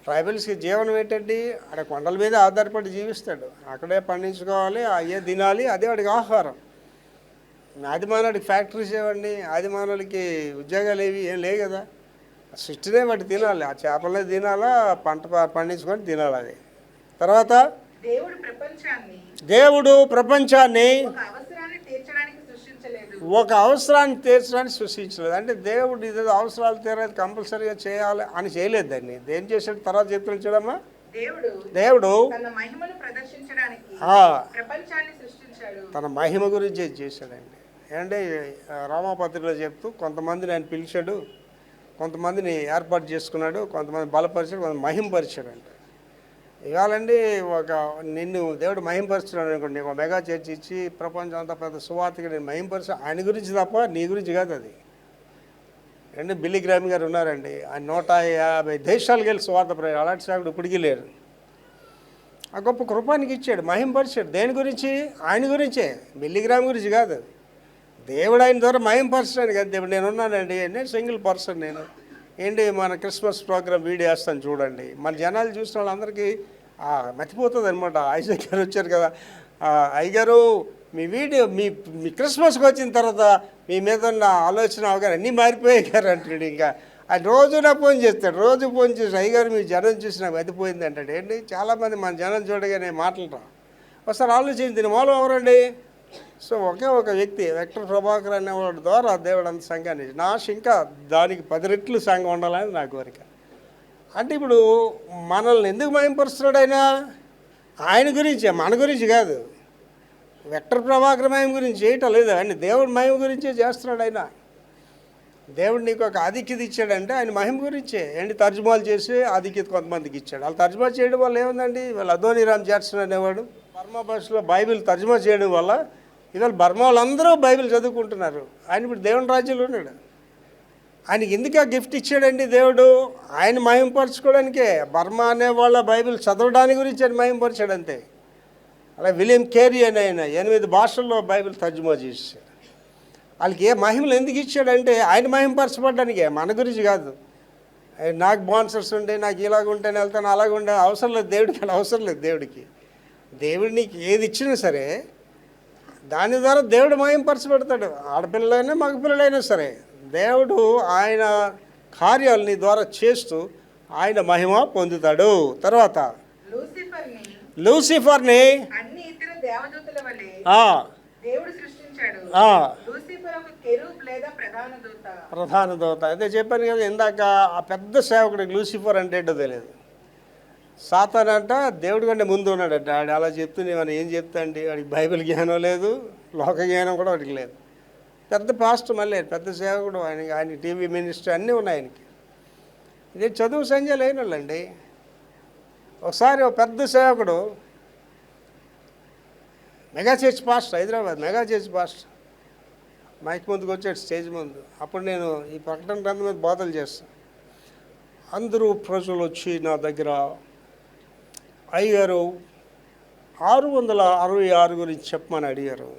ట్రైబల్స్కి జీవనం ఏంటండి, అక్కడ కొండల మీద ఆధారపడి జీవిస్తాడు. అక్కడే పండించుకోవాలి, అయ్యే తినాలి, అదే వాడికి ఆహారం. ఆదిమానవుడికి ఫ్యాక్టరీస్ ఏవండి, ఆదిమానవులకి ఉద్యోగాలు ఏం లేవు కదా. సృష్టినే వాటి తినాలి, ఆ చేపలనే తినాలా, పంట పండించుకొని తినాలి. అది తర్వాత దేవుడు ప్రపంచాన్ని ఒక అవసరాన్ని తీర్చడానికి సృష్టించలేదు. అంటే దేవుడు ఇదేదో అవసరాలు తీరాలి కంపల్సరీగా చేయాలి అని చేయలేదు. దాన్ని ఏం చేశాడు తర్వాత చెప్తున్నాడు చూడమ్మా. దేవుడు తన మహిమ గురించి చేశాడండి. ఏంటంటే రామపత్రికలో చెప్తూ కొంతమందిని ఆయన పిలిచాడు, కొంతమందిని ఏర్పాటు చేసుకున్నాడు, కొంతమంది బలపరిచాడు, కొంతమంది మహిమపరిచాడు. అంటే ఇవాళండి నిన్ను దేవుడు మహిమపరుస్తున్నాడు అనుకోండి, నీకు మెగా చర్చ్ ఇచ్చి ప్రపంచం అంతా పెద్ద సువార్తగా నేను మహిమపరిచా ఆయన గురించి తప్ప నీ గురించి కాదు అది. అంటే బిల్లీ గ్రామ్ గారు ఉన్నారండి, ఆయన 150 దేశాలకు వెళ్ళి సువార్త అలాంటి సేవకుడు ఇప్పటికీ లేరు. ఆ గొప్ప కృపానికి ఇచ్చాడు, మహింపరిచాడు. దేని గురించి? ఆయన గురించే, మిల్లీగ్రామ్ గురించి కాదు. దేవుడు ఆయన ద్వారా మహింపరచడానికి కదా. దేవుడు నేనున్నానండి, నేను సింగిల్ పర్సన్. నేను ఏంటి మన క్రిస్మస్ ప్రోగ్రామ్ వీడియో వేస్తాను చూడండి. మన జనాలు చూసిన వాళ్ళందరికీ మర్చిపోతుంది అనమాట. ఐజక్ గారు వచ్చారు కదా, అయ్యగారు మీ వీడియో మీ మీ క్రిస్మస్కి వచ్చిన తర్వాత మీ మీద ఉన్న ఆలోచన అవగానే అన్నీ మారిపోయాయి గారు అంటాడు. ఇంకా ఆయన రోజు నా ఫోన్ చేస్తాడు, రోజు ఫోన్ చేసి అయ్యగారు మీ జనం చూసి నాకు మతిపోయింది అంటాడు. ఏంటి చాలామంది మన జనం చూడగానే మాటలు రా. ఒకసారి ఆలోచించి దీని మూలం ఎవరండి? సో ఒకే ఒక వ్యక్తి, వెక్టర్ ప్రభాకర్ అనేవాడి ద్వారా దేవుడు అంత సంఘాన్ని నా ఇంకా దానికి 10 రెట్లు సంఘం ఉండాలని నా కోరిక. అంటే ఇప్పుడు మనల్ని ఎందుకు మయంపరుస్తున్నాడు ఆయన గురించే, మన గురించి కాదు. వెక్టర్ ప్రభాకర్ మయం గురించి చేయటం లేదు, ఆయన దేవుడి మహిమ గురించే చేస్తున్నాడు. ఆయన దేవుడు నీకు ఒక ఆధిక్యత ఇచ్చాడంటే ఆయన మహిమ గురించే. ఏంటి తర్జుమాలు చేసి ఆధిక్యత కొంతమందికి ఇచ్చాడు. వాళ్ళు తర్జుమా చేయడం వల్ల ఏముందండి? వాళ్ళు అదోనిరామ్ జాక్సన్ అనేవాడు బర్మా భాషలో బైబిల్ తర్జుమా చేయడం వల్ల ఇవాళ బర్మా వాళ్ళందరూ బైబిల్ చదువుకుంటున్నారు. ఆయన ఇప్పుడు దేవుని రాజ్యంలో ఉన్నాడు. ఆయనకి ఎందుకు ఆ గిఫ్ట్ ఇచ్చాడండి దేవుడు? ఆయన మహింపరచుకోవడానికే. బర్మా అనే వాళ్ళ బైబిల్ చదవడానికి గురించి ఆయన మహింపరిచాడు అంతే. అలా విలియం కేరీ అని ఆయన 8 భాషల్లో బైబిల్ తర్జుమా చేశాడు. వాళ్ళకి ఏ మహిమలు ఎందుకు ఇచ్చాడంటే ఆయన మహింపరచబడ్డానికే, మన గురించి కాదు. నాకు బాన్సర్స్ ఉంటే నాకు ఇలాగ ఉంటేనే వెళ్తాను, అలాగ ఉంటే అవసరం లేదు దేవుడికి. అలా అవసరం లేదు దేవుడికి. దేవుడు నీకు ఏది ఇచ్చినా సరే దాని ద్వారా దేవుడు మహింపరచబడతాడు. ఆడపిల్లలైనా మగపిల్లలైనా సరే దేవుడు ఆయన కార్యాలు నీ ద్వారా చేస్తూ ఆయన మహిమ పొందుతాడు. తర్వాత లూసిఫర్ని అన్ని ఇతర దేవదూతల వలె దేవుడు సృష్టించాడు. లూసిఫర్ ఒక కెరూబ్ లేదా ప్రధాన దూత. అదే చెప్పాను కదా ఇందాక, ఆ పెద్ద సేవకుడికి లూసిఫర్ అంటే ఏంటో తెలియదు. సాతాన్ అంట దేవుడి కంటే ముందు ఉన్నాడట. ఆడు అలా చెప్తుంది, మనం ఏం చెప్తా అండి? వాడికి బైబిల్ జ్ఞానం లేదు, లోక జ్ఞానం కూడా వాడికి లేదు. పెద్ద పాస్టర్, మళ్ళీ పెద్ద సేవకుడు, ఆయన టీవీ మినిస్టర్ అన్నీ ఉన్నాయి ఆయనకి. ఇదే చదువు సంజయ్ లేని వాళ్ళండి. ఒకసారి ఒక పెద్ద సేవకుడు mega church pastor, Hyderabad mega church pastor mike ముందుకు వచ్చాడు, స్టేజ్ ముందు. అప్పుడు నేను ఈ ప్రకటన గ్రంథం మీద బోధలు చేస్తాను. అందరూ ప్రజలు వచ్చి నా దగ్గర అయ్యారు 666 గురించి చెప్పమని అడిగారు.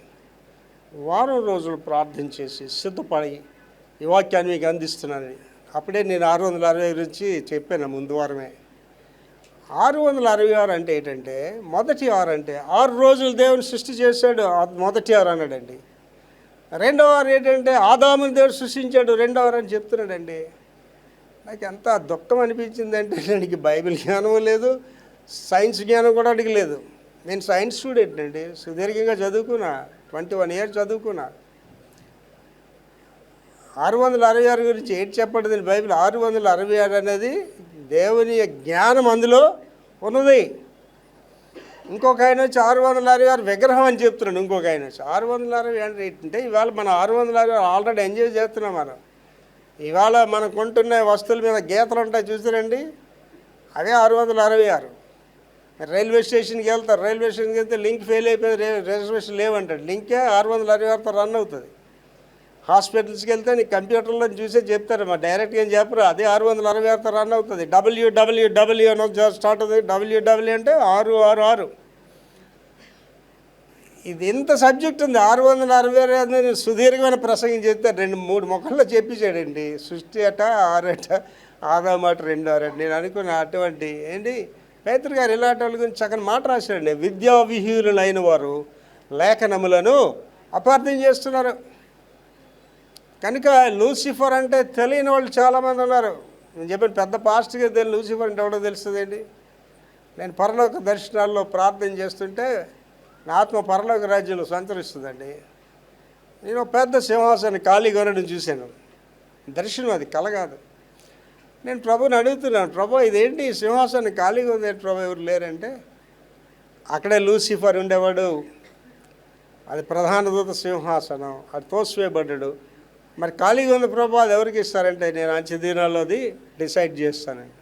వారం రోజులు ప్రార్థన చేసి సిద్ధపడి ఈ వాక్యాన్ని మీకు అందిస్తున్నానని. అప్పుడే నేను 660 గురించి చెప్పాను ముందు వారమే. 666 అంటే ఏంటంటే, మొదటి 6 అంటే 6 రోజులు దేవుని సృష్టి చేశాడు, మొదటి 6 అన్నాడండి. రెండవ 6 ఏంటంటే ఆదాముని దేవుడు సృష్టించాడు, రెండవ 6 అని చెప్తున్నాడండి. నాకు ఎంత దుఃఖం అనిపించిందంటే, నాకు బైబిల్ జ్ఞానం లేదు, సైన్స్ జ్ఞానం కూడా అడగలేదు. నేను సైన్స్ స్టూడెంట్ అండి, సుదీర్ఘంగా చదువుకున్నా, 21 ఇయర్స్ చదువుకున్నా. 666 గురించి ఏంటి చెప్పండి బైబిల్? 666 అనేది దేవుని జ్ఞానం అందులో ఉన్నది. ఇంకొక ఆయన వచ్చి 666 విగ్రహం అని చెప్తున్నాడు. ఇంకొక ఆయన వచ్చి 660 అంటే ఇవాళ మనం 666 ఆల్రెడీ ఎంజాయ్ చేస్తున్నాం. మనం ఇవాళ మనం కొంటున్న వస్తువుల మీద గీతలు ఉంటాయి చూసారండి, అవే 666. రైల్వే స్టేషన్కి వెళ్తారు, రైల్వే స్టేషన్కి వెళ్తే లింక్ ఫెయిల్ అయిపోయింది, రిజర్వేషన్ లేవంటాడు. లింకే 666తో రన్ అవుతుంది. హాస్పిటల్స్కి వెళ్తే నీకు కంప్యూటర్లో చూసే చెప్తారు, మా డైరెక్ట్గా ఏం చెప్పరు, అదే 666తో రన్ అవుతుంది. WWW అని స్టార్ట్ అవుతుంది. WW అంటే 666. ఇది ఎంత సబ్జెక్ట్ ఉంది. 666 అనేది సుదీర్ఘమైన ప్రసంగం చెప్తే 2-3 మొక్కల్లో చెప్పించాడండి. సృష్టి అట 6 అట, ఆదామాట 2 6. నేను అనుకున్న అటువంటి ఏంటి పేతురు గారు ఇలాంటి వాళ్ళ గురించి చక్కని మాట రాశాడండి. విద్యా విహీనులైన వారు లేఖనములను అపార్థం చేస్తున్నారు. కనుక లూసిఫర్ అంటే తెలియని వాళ్ళు చాలామంది ఉన్నారు. నేను చెప్పాను పెద్ద పాస్ట్గా తెలియదు లూసిఫర్ అంటే ఎవడో తెలుస్తుందండి. నేను పరలోక దర్శనాల్లో ప్రార్థన చేస్తుంటే నా ఆత్మ పరలోక రాజ్యంలో సంచరిస్తుందండి. నేను పెద్ద సింహాసనం ఖాళీగా ఉండడం చూశాను. దర్శనం, అది కల కాదు. నేను ప్రభుని అడుగుతున్నాను, ప్రభు ఇదేంటి సింహాసనం ఖాళీగా ఉంది ప్రభు, ఎవరు లేరంటే అక్కడే లూసిఫర్ ఉండేవాడు. అది ప్రధాన దూత సింహాసనం, అది తోసివేయబడ్డాడు. మరి ఖాళీగా ఉంది ప్రభు, అది ఎవరికి ఇస్తారంటే నేను అంచె దినాల్లో అది డిసైడ్ చేస్తానండి.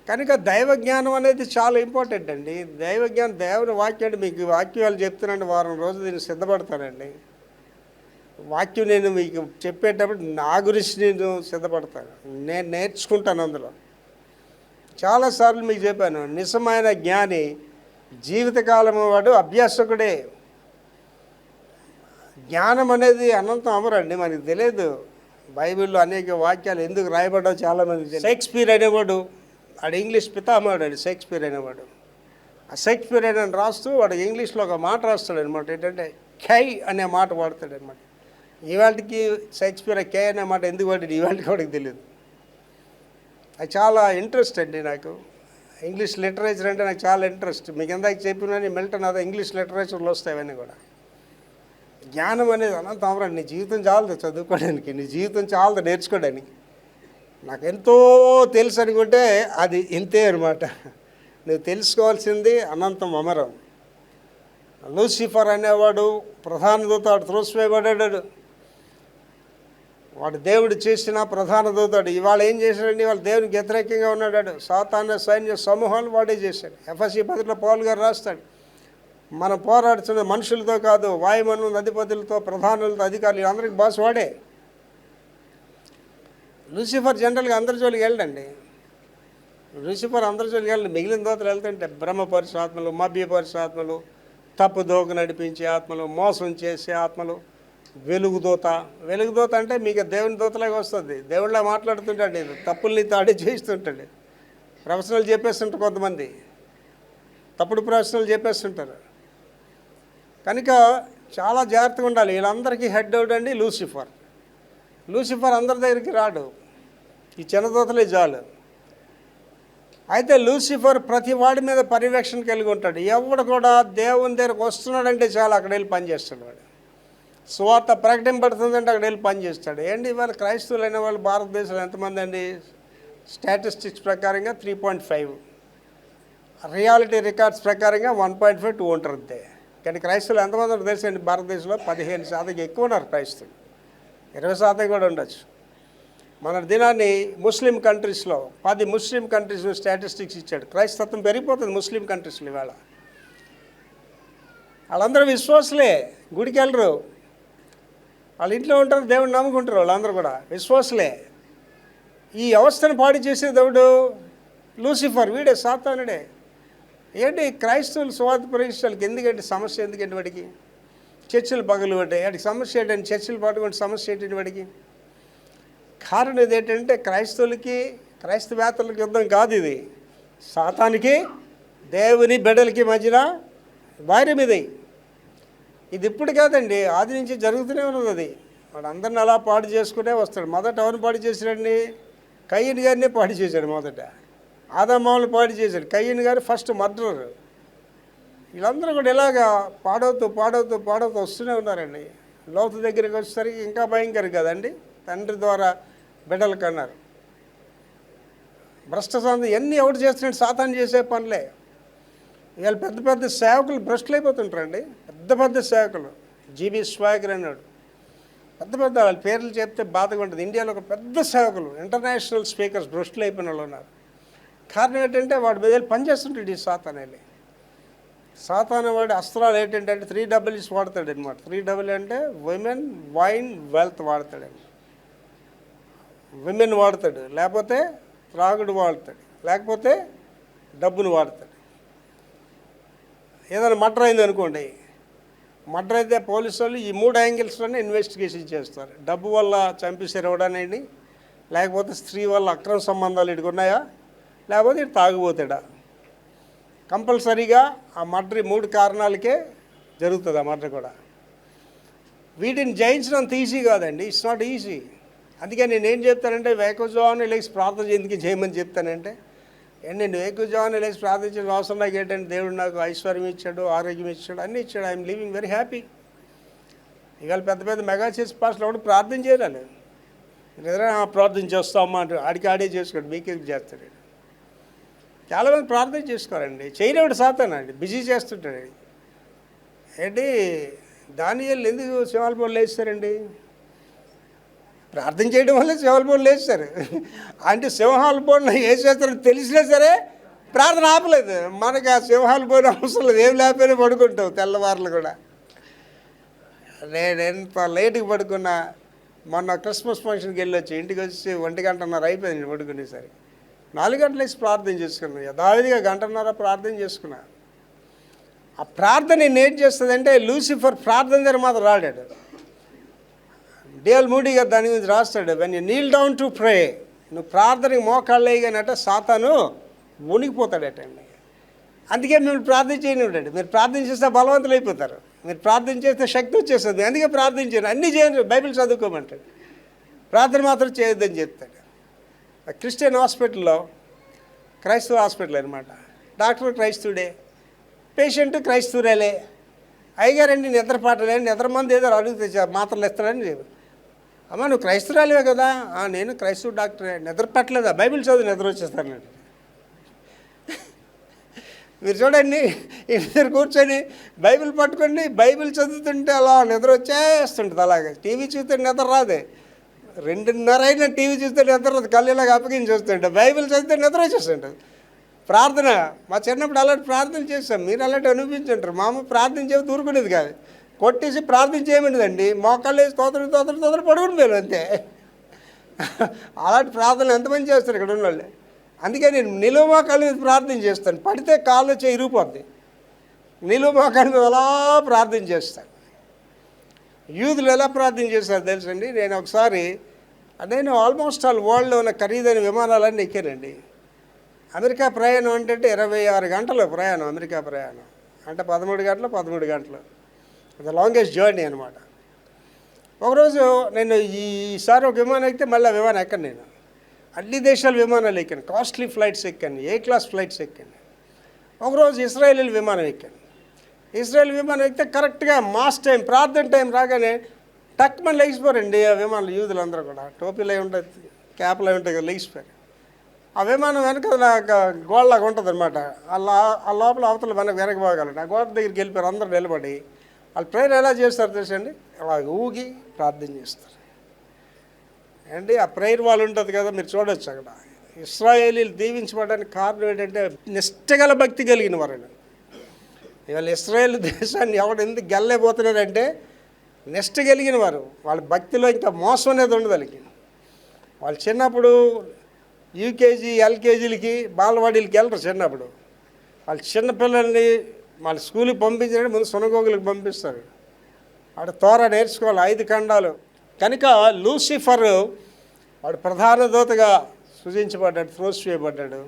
కనుక దైవ జ్ఞానం అనేది చాలా ఇంపార్టెంట్ అండి. దైవ జ్ఞానం, దేవుని వాక్యాన్ని మీకు వాక్యాలు చెప్తున్నాను, వారం రోజులు నేను సిద్ధపడతానండి. వాక్యం నేను మీకు చెప్పేటప్పుడు నా గురించి నేను సిద్ధపడతాను, నేను నేర్చుకుంటాను అందులో. చాలాసార్లు మీకు చెప్పాను, నిజమైన జ్ఞాని జీవితకాలం వాడు అభ్యాసకుడే. జ్ఞానం అనేది అనంతం అమరండి, మనకి తెలియదు. బైబిల్లో అనేక వాక్యాలు ఎందుకు రాయబడ్డావు చాలామంది తెలియదు. షేక్స్పియర్ అనేవాడు, వాడు ఇంగ్లీష్ పితామహుడు అండి. షేక్స్పియర్ అనేవాడు, ఆ షేక్స్పియర్ అని రాస్తూ వాడు ఇంగ్లీష్లో ఒక మాట రాస్తాడు అనమాట. ఏంటంటే ఖై అనే మాట వాడతాడు అనమాట. ఇవాళకి షేక్స్పియర్ కే అనే మాట ఎందుకు వాడి ఇవాళకి వాడికి తెలియదు. అది చాలా ఇంట్రెస్ట్ అండి నాకు. ఇంగ్లీష్ లిటరేచర్ అంటే నాకు చాలా ఇంట్రెస్ట్. మీకు ఎందాక చెప్పినని మిల్టన్ అదే ఇంగ్లీష్ లిటరేచర్లో వస్తాయి అవన్నీ కూడా. జ్ఞానం అనేది అనంతం అవరండి. నీ జీవితం చాలదు చదువుకోవడానికి, నీ జీవితం చాలదు నేర్చుకోవడానికి. నాకు ఎంతో తెలుసు అనుకుంటే అది ఇంతే అనమాట. నువ్వు తెలుసుకోవాల్సింది అనంతం అమరం. లూసిఫర్ అనేవాడు ప్రధాన దూత, వాడు త్రోసివేయబడ్డాడు. వాడు దేవుడు చేసిన ప్రధాన దూతాడు. ఇవాళ ఏం చేశాడండి, వాళ్ళు దేవునికి వ్యతిరేకంగా ఉన్నాడు. సాతాను సైన్య సమూహాలు వాడే చేశాడు. ఎఫ్ఎస్సి పత్రికలో పౌలు గారు రాస్తాడు, మనం పోరాడుతున్న మనుషులతో కాదు, వాయుమండల అధిపతులతో, ప్రధానులతో, అధికారులు, అందరికి బాస్ వాడే. లూసిఫర్ జనరల్గా అందరి జోలికి వెళ్ళండి. లూసిఫర్ అందరి జోలికి వెళ్ళండి. మిగిలిన దోతలు వెళ్తుంటే బ్రహ్మపరిచే ఆత్మలు, మభ్యపరిచే ఆత్మలు, తప్పుదోక నడిపించే ఆత్మలు, మోసం చేసే ఆత్మలు, వెలుగుదోత. వెలుగుదోత అంటే మీకు దేవుని దూతలాగా వస్తుంది. దేవుళ్ళ మాట్లాడుతుంటాడు, తప్పుల్ని తాడి చేస్తుంటాడు. ప్రవచనాలు చెప్పేస్తుంటారు కొంతమంది, తప్పుడు ప్రవచనాలు చెప్పేస్తుంటారు. కనుక చాలా జాగ్రత్తగా ఉండాలి. వీళ్ళందరికీ హెడ్ అవుడండి లూసిఫర్. లూసిఫర్ అందరి దగ్గరికి రాడు, ఈ చిన్నదోతలే చాలు. అయితే లూసిఫర్ ప్రతి వాడి మీద పర్యవేక్షణ కలిగి ఉంటాడు. ఎవడు కూడా దేవుని దగ్గరకు వస్తున్నాడంటే చాలు అక్కడ వెళ్ళి పనిచేస్తాడు. వాడు సువార్త ప్రకటింపడుతుందంటే అక్కడ వెళ్ళి పనిచేస్తాడు. ఏంటి ఇవాళ క్రైస్తవులు అయిన వాళ్ళు భారతదేశంలో ఎంతమంది అండి? స్టాటిస్టిక్స్ ప్రకారంగా 3.5, రియాలిటీ రికార్డ్స్ ప్రకారంగా 1.5, 2 ఉంటారు అంతే. కానీ క్రైస్తవులు ఎంతమంది ఉంటారు తెలుసండి? భారతదేశంలో 15% ఎక్కువ ఉన్నారు క్రైస్తవులు, 20% కూడా ఉండొచ్చు. మన దినాన్ని ముస్లిం కంట్రీస్లో 10 ముస్లిం కంట్రీస్ స్టాటిస్టిక్స్ ఇచ్చాడు. క్రైస్తత్వం పెరిగిపోతుంది ముస్లిం కంట్రీస్లో ఇవాళ. వాళ్ళందరూ విశ్వాసులే, గుడికి వెళ్ళరు, వాళ్ళ ఇంట్లో ఉంటారు, దేవుడిని నమ్ముకుంటారు. వాళ్ళందరూ కూడా విశ్వాసులే. ఈ వ్యవస్థను పాడు చేసే దేవుడు లూసిఫర్, వీడే సాతానుడే. ఏంటి క్రైస్తవులు సువార్త ప్రవేశాలకి ఎందుకంటే సమస్య? ఎందుకంటే వాడికి చర్చిలు పగలు పడ్డాయి, వాడికి సమస్య ఏంటంటే చర్చిలు పట్టుకుంటే సమస్య ఏంటంటే వాడికి కారణం ఇదేంటంటే క్రైస్తవులకి క్రైస్తవేత్తలకి యుద్ధం కాదు ఇది, సాతానికి దేవుని బిడ్డలకి మధ్యన వైరం ఇది. ఇది ఇప్పుడు కాదండి, ఆది నుంచి జరుగుతూనే ఉన్నది. అది వాడు అందరిని అలా పాడు చేసుకునే వస్తాడు. మొదట ఎవరిని పాడు చేశాడండి? కయ్యను గారినే పాడు చేశాడు. మొదట ఆదామావుని పాడు చేశాడు. కయ్యను గారు ఫస్ట్ మర్డరర్. వీళ్ళందరూ కూడా ఇలాగా పాడవుతూ వస్తూనే ఉన్నారండి. లోతు దగ్గరికి వచ్చేసరికి ఇంకా భయంకరం కదండి. తండ్రి ద్వారా బిడ్డలకు అన్నారు. భ్రష్టసాంతం ఎన్ని ఎవరు చేస్తున్నాడు? సాతాను చేసే పనులే. ఇవాళ పెద్ద పెద్ద సేవకులు భ్రష్టులు అయిపోతుంటారండి. పెద్ద సేవకులు, జీబీ స్వాగర్ అన్నాడు, పెద్ద వాళ్ళ పేర్లు చెప్తే బాధగా ఉంటుంది. ఇండియాలో ఒక పెద్ద సేవకులు, ఇంటర్నేషనల్ స్పీకర్స్ భ్రష్టులు అయిపోయిన వాళ్ళు ఉన్నారు. కారణం ఏంటంటే వాడి మీద పనిచేస్తుంటాడు ఈ సాతాను వెళ్ళి. సాతాను వాడి అస్త్రాలు ఏంటంటే 3 W's వాడతాడు అనమాట. 3 W అంటే విమెన్, వైన్, వెల్త్ వాడతాడండి. విమెన్ వాడతాడు, లేకపోతే త్రాగుడు వాడతాడు, లేకపోతే డబ్బును వాడతాడు. ఏదైనా మర్డర్ అయింది అనుకోండి, మర్డర్ అయితే పోలీసు వాళ్ళు ఈ 3 యాంగిల్స్లోనే ఇన్వెస్టిగేషన్ చేస్తారు. డబ్బు వల్ల చంపేసారు ఎవడనేది, లేకపోతే స్త్రీ వల్ల అక్రమ సంబంధాలు ఇటుకు ఉన్నాయా, లేకపోతే ఇటు తాగుపోతాడా. కంపల్సరీగా ఆ మర్డర్ 3 కారణాలకే జరుగుతుంది. ఆ మర్డర్ కూడా వీటిని జయించడం అంత ఈజీ కాదండి. It's not easy. అందుకే నేనేం చెప్తానంటే వేకువజామున లేచి ప్రార్థన ఎందుకు చేయమని చెప్తానంటే, నేను వేకువజామున లేచి ప్రార్థన చేయడం అవసరం నాకు ఏంటంటే దేవుడు నాకు ఐశ్వర్యం ఇచ్చాడు, ఆరోగ్యం ఇచ్చాడు, అన్నీ ఇచ్చాడు. I'm living very happy. ఇవాళ పెద్ద మెగా చేసి పాస్టర్లు కూడా ప్రార్థన చేయాలి. ఏదైనా ప్రార్థన చేస్తామా అంటే ఆడే చేసుకోండి, మీకేం చేస్తాడు. చాలామంది ప్రార్థన చేసుకోరండి, చేయలేడు సాతానండి, బిజీ చేస్తుంటాడు. ఏంటి దానియేలు ఎందుకు సింహాల బోర్లు వేస్తారండి? ప్రార్థన చేయడం వల్ల సింహాల బోర్లు వేస్తారు. అంటే సింహాల బోర్లు వేసేస్తారని తెలిసినా సరే ప్రార్థన ఆపలేదు. మనకు ఆ సింహాల బోర్డు అవసరం లేదు, ఏం లేకపోయినా పడుకుంటావు తెల్లవారులు కూడా. నేను ఎంత లేటుగా పడుకున్నా, మొన్న క్రిస్మస్ ఫంక్షన్కి వెళ్ళొచ్చి ఇంటికి వచ్చి 1 గంటన్నర అయిపోయింది పడుకునేసరికి. 4 గంటలు వేసి ప్రార్థన చేసుకున్నాను. యథావిధిగా గంటన్నర ప్రార్థన చేసుకున్నా. ఆ ప్రార్థన నేను ఏం చేస్తుందంటే, లూసిఫర్ ప్రార్థన దగ్గర మాత్రం రాడాడు. డిఎల్ మూడీ గారు దాని గురించి రాస్తాడు, when you Neel down to pray, నువ్వు ప్రార్థనకి మోకాళ్ళు వేయగానట సాతాను వణికిపోతాడట అండి. అందుకే మిమ్మల్ని ప్రార్థన చేయనివ్వండి. మీరు ప్రార్థన చేస్తే బలవంతులు అయిపోతారు, మీరు ప్రార్థన చేస్తే శక్తి వచ్చేస్తుంది. అందుకే ప్రార్థన చేయను, అన్నీ చేయను, బైబిల్ చదువుకోమంటాడు, ప్రార్థన మాత్రం చేయొద్దని చెప్తాడు. క్రిస్టియన్ హాస్పిటల్లో, క్రైస్తవ హాస్పిటల్ అనమాట, డాక్టర్ క్రైస్తవుడే, పేషెంట్ క్రైస్తవురేలే. అయ్యగారండి నిద్రపాటలే, నిద్రమంది ఏదో అడిగితే మాత్రలు ఇస్తాడని చెప్పి, అమ్మ నువ్వు క్రైస్తవురాలివే కదా, నేను క్రైస్తవ డాక్టరే, నిద్ర పట్టలేదా, బైబిల్ చదువు నిద్ర వచ్చేస్తాను. మీరు చూడండి, ఇంటి దగ్గర కూర్చొని బైబిల్ పట్టుకోండి, బైబిల్ చదువుతుంటే అలా నిద్ర వచ్చేస్తుంటుంది. అలాగే టీవీ చూస్తే నిద్ర రాదే, 2:30 అయినా టీవీ చూస్తే నిద్ర రాదు, కళ్ళు ఇలాగ అప్పగించి చూస్తుంటే, బైబిల్ చదివితే నిద్ర వచ్చేస్తుంటుంది. ప్రార్థన, మా చిన్నప్పుడు అలాంటి ప్రార్థన చేస్తాం, మీరు అలాంటి అనిపించుంటారు. మా అమ్మ ప్రార్థన చేసి దూరుకునేది కాదు, కొట్టేసి ప్రార్థన చేయమండదండి, మోకాళ్ళు వేసి తోతరు పడుకుని పోయాను అంతే. అలాంటి ప్రార్థనలు ఎంతమంది చేస్తారు ఇక్కడ ఉన్న వాళ్ళు. అందుకే నేను నిలువ మోకాళ్ళ మీద ప్రార్థన చేస్తాను, పడితే కాళ్ళు వచ్చి ఇరిగిపోద్ది, నిలువ మోకాళ్ళ మీద అలా ప్రార్థన చేస్తాను. యూదులు ఎలా ప్రార్థన చేస్తారు తెలుసండి. నేను ఒకసారి, నేను ఆల్మోస్ట్ ఆల్ వరల్డ్లో ఉన్న ఖరీదైన విమానాలన్నీ ఎక్కానండి. అమెరికా ప్రయాణం అంటే 26 గంటలు ప్రయాణం, అమెరికా ప్రయాణం అంటే 13 గంటలు, ద లాంగెస్ట్ జర్నీ అనమాట. ఒకరోజు నేను ఈసారి ఒక విమానం ఎక్కితే మళ్ళీ విమానం ఎక్కాను. నేను అన్ని దేశాల విమానాలు ఎక్కాను, కాస్ట్లీ ఫ్లైట్స్ ఎక్కాను, ఏ క్లాస్ ఫ్లైట్స్ ఎక్కాను. ఒకరోజు ఇస్రాయేల్ విమానం ఎక్కాను. ఇస్రాయేల్ విమానం ఎక్కితే కరెక్ట్గా మాస్ టైం, ప్రార్థన టైం రాగానే టక్మని లెగిసిపోరండి ఆ విమానాలు. యూదులందరూ కూడా టోపీలు అయి ఉంటాయి, క్యాప్లు అయి ఉంటాయి కదా, లెగిసిపోయారు. ఆ విమానం వెనక గోడలాగా ఉంటుంది అనమాట, ఆ లోపల అవతల వెనకబోగలడు. ఆ గోడ దగ్గరికి వెళ్ళిపోయారు, అందరూ నిలబడి వాళ్ళు ప్రేయర్ ఎలా చేస్తారు తెలుసండి, అలా ఊగి ప్రార్థన చేస్తారు అండి. ఆ ప్రేయర్ వాళ్ళు ఉంటుంది కదా, మీరు చూడవచ్చు అక్కడ. ఇశ్రాయేలీలు దీవించబడడానికి కారణం ఏంటంటే నిష్టగల భక్తి కలిగిన వారండి. ఇవాళ ఇశ్రాయేల్ దేశాన్ని ఎవడు ఎందుకు గెల్లలేకపోతున్నాడంటే నిష్ట కలిగిన వారు. వాళ్ళ భక్తిలో ఇంకా మోసం అనేది ఉండదు వాళ్ళకి. వాళ్ళు చిన్నప్పుడు యూకేజీ ఎల్కేజీలకి బాలవాడీలకి వెళ్ళరు. చిన్నప్పుడు వాళ్ళు చిన్నపిల్లల్ని వాళ్ళ స్కూల్కి పంపించారంటే ముందు సునగోగులకు పంపిస్తారు. వాడు తోర నేర్చుకోవాలి 5 ఖండాలు. కనుక లూసిఫర్ వాడు ప్రధాన దూతగా సృజించబడ్డాడు, త్రోస్ చేయబడ్డాడు.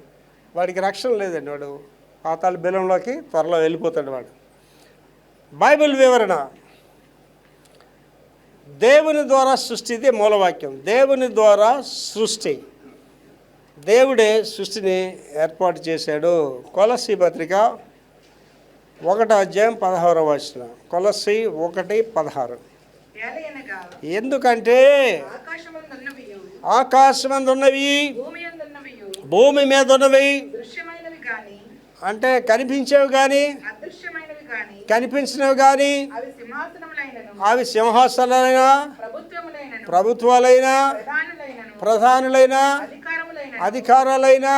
వాడికి రక్షణ లేదండి, వాడు పాతాళ బిలంలోకి త్వరలో వెళ్ళిపోతాడు వాడు. బైబిల్ వివరణ, దేవుని ద్వారా సృష్టి, ఇది మూలవాక్యం. దేవుని ద్వారా సృష్టి, దేవుడే సృష్టిని ఏర్పాటు చేశాడు. కొలస్సీ పత్రిక 1:16. కొలస్సీ 1:16. ఎందుకంటే ఆకాశమందు ఉన్నవి, భూమి మీద ఉన్నవి, అంటే కనిపించేవి కానీ కనిపించినవి కానీ, అవి సింహాసనాలైనా, ప్రభుత్వాలైనా, ప్రధానులైనా, అధికారాలైనా,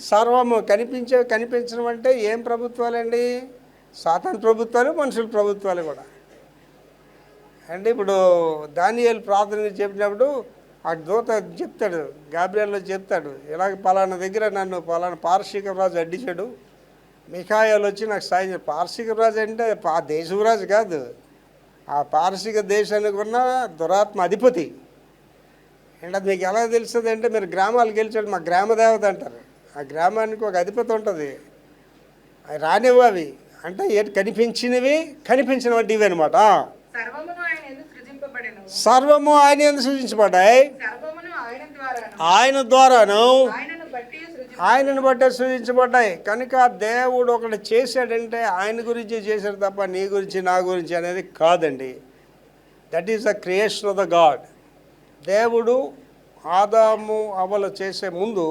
సర్వము. కనిపించేవి కనిపించడం అంటే ఏం ప్రభుత్వాలండి? సాతాను ప్రభుత్వాలు, మనుషుల ప్రభుత్వాలు కూడా అంటే. ఇప్పుడు దానియేలు ప్రార్థన చెప్పినప్పుడు ఆ దూత చెప్తాడు, గాబ్రియల్లో చెప్తాడు, ఇలాగ పలానా దగ్గర నన్ను పలానా పారసీక రాజు అడ్డించాడు, మిఖాయేలు వచ్చి నాకు సాయం చెప్పి. పారసీక రాజు అంటే ఆ దేశం రాజు కాదు, ఆ పారసీక దేశానికి ఉన్న దురాత్మ అధిపతి. అంటే అది మీకు ఎలా తెలుస్తుంది అంటే, మీరు గ్రామాలకు గెలిచాడు, మా గ్రామ దేవత అంటారు. ఆ గ్రామానికి ఒక అధిపతి ఉంటుంది, అవి రానివ్వు. అవి అంటే ఏంటి? కనిపించినవి, కనిపించినవి ఇవి అనమాట. సర్వము ఆయన యందు సృజించబడ్డాయి, ఆయన ద్వారాను, ఆయనను బట్టే సృజించబడ్డాయి. కనుక దేవుడు ఒకటి చేశాడంటే ఆయన గురించి చేశాడు తప్ప నీ గురించి నా గురించి అనేది కాదండి. That is the creation of the God. దేవుడు ఆదాము అవ్వలు చేసే ముందు,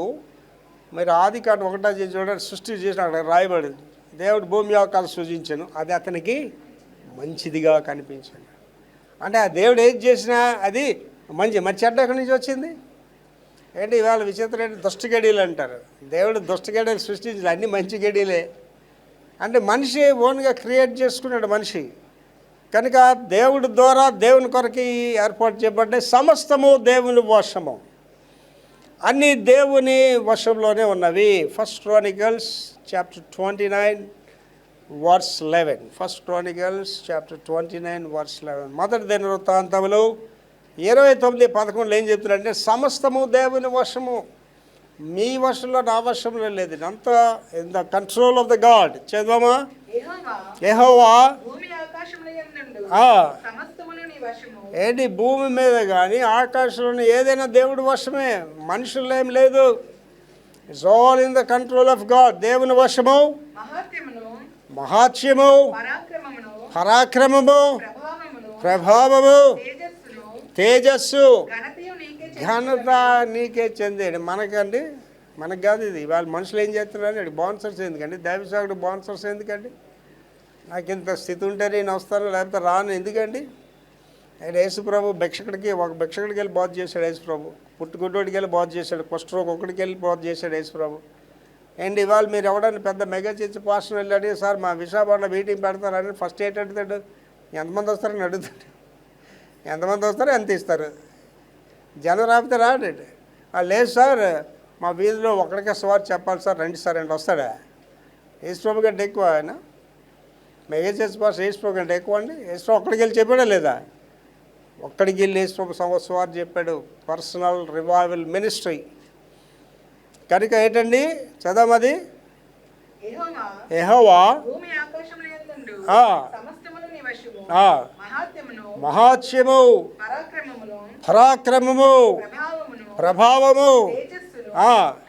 మీరు ఆదికాండం 1 చూడండి, సృష్టి చేసిన అక్కడ రాయబడింది, దేవుడు భూమి ఆకాశాలు సృజించాను, అది అతనికి మంచిదిగా కనిపించాడు. అంటే ఆ దేవుడు ఏది చేసినా అది మంచి. మరి చెడ్డ ఎక్కడి నుంచి వచ్చింది ఏంటి? ఇవాళ విచిత్రం ఏంటి? దుష్టగడీలు అంటారు. దేవుడు దుష్టగడీలు సృష్టించాలి, అన్నీ మంచి గడీలే. అంటే మనిషి ఓన్గా క్రియేట్ చేసుకున్నాడు మనిషి. కనుక దేవుడి ద్వారా దేవుని కొరకు ఏర్పాటు చేయబడ్డాయి. సమస్తము దేవుని వశము. అన్నీ దేవుని వశంలోనే ఉన్నవి. First Chronicles chapter 29 verse 11. First Chronicles chapter 29 verse 11. మొదటి దినవృత్తాంతములు 29:11 ఏం చెప్తున్నారంటే, సమస్తము దేవుని వశము, మీ వశంలో నా వశంలో లేదు, ఇదంతా in the control of the God. చదవమా. యెహోవా భూమి ఆకాశములందు సమస్తమును నీ వశము. ఏంటి, భూమి మీద కానీ ఆకాశంలో ఏదైనా దేవుడి వశమే, మనుషుల్లో ఏం లేదు. It's all in the control of God. దేవుని వశము, మహాత్మ్యమును, మహాత్మ్యము, పరాక్రమమును, పరాక్రమము, ప్రభావమును, ప్రభావము, తేజస్సును, తేజస్సు, ఘనతయు నీకే ఘనత నీకే చెందేది. మనకండి, మనకు కాదు ఇది. వాళ్ళు మనుషులు ఏం చేస్తున్నారు, బాన్సర్స్ ఎందుకండి, దైవసాగుడు బాన్సర్స్ ఎందుకండి? నాకు ఇంత స్థితి ఉంటే నేను వస్తాను, లేకపోతే రాను ఎందుకండి? ఆయన యేసుప్రభు ఒక భిక్షకుడికి వెళ్ళి బాధ చేశాడు యేసుప్రభు, పుట్టుగుడ్డోడికి వెళ్ళి బాధ చేశాడు, కుష్ఠరోగి ఒకడికి వెళ్ళి బాధ చేశాడు యేసుప్రభు. అండ్ ఇవాళ మీరు ఎవడన్నా పెద్ద మెగా చర్చి పాస్టర్ వెళ్ళాడు, సార్ మా విశాఖపట్నంలో మీటింగ్ పెడతారని ఫస్ట్ ఏంటి అడుగుతాడు, ఎంతమంది వస్తారని అడుగుతాడు. ఎంతమంది వస్తారో ఎంత ఇస్తారు, జనం రాపితే రాడండి. లేదు సార్ మా వీధిలో ఒకడికే సవారు చెప్పాలి సార్, రండి సార్ అంటే వస్తాడా? యేసుప్రభు కంటే ఎక్కువ ఆయన? మెగా చర్చి పాస్టర్ యేసుప్రభు కంటే ఎక్కువ అండి? యేసుప్రభు ఒక్కడికి వెళ్ళి చెప్పాడా లేదా? ఒక్కడికి వెళ్ళి యేసుప్రభు సవారు చెప్పాడు. Personal revival ministry. కనుక ఏంటండి చదవమది. యెహోవా భూమి ఆకాశములందు సమస్తమును నీ వశము. మహాత్మ్యమును, మహాత్మ్యము, పరాక్రమమును, పరాక్రమము, ప్రభావమును, ప్రభావము, తేజస్సును,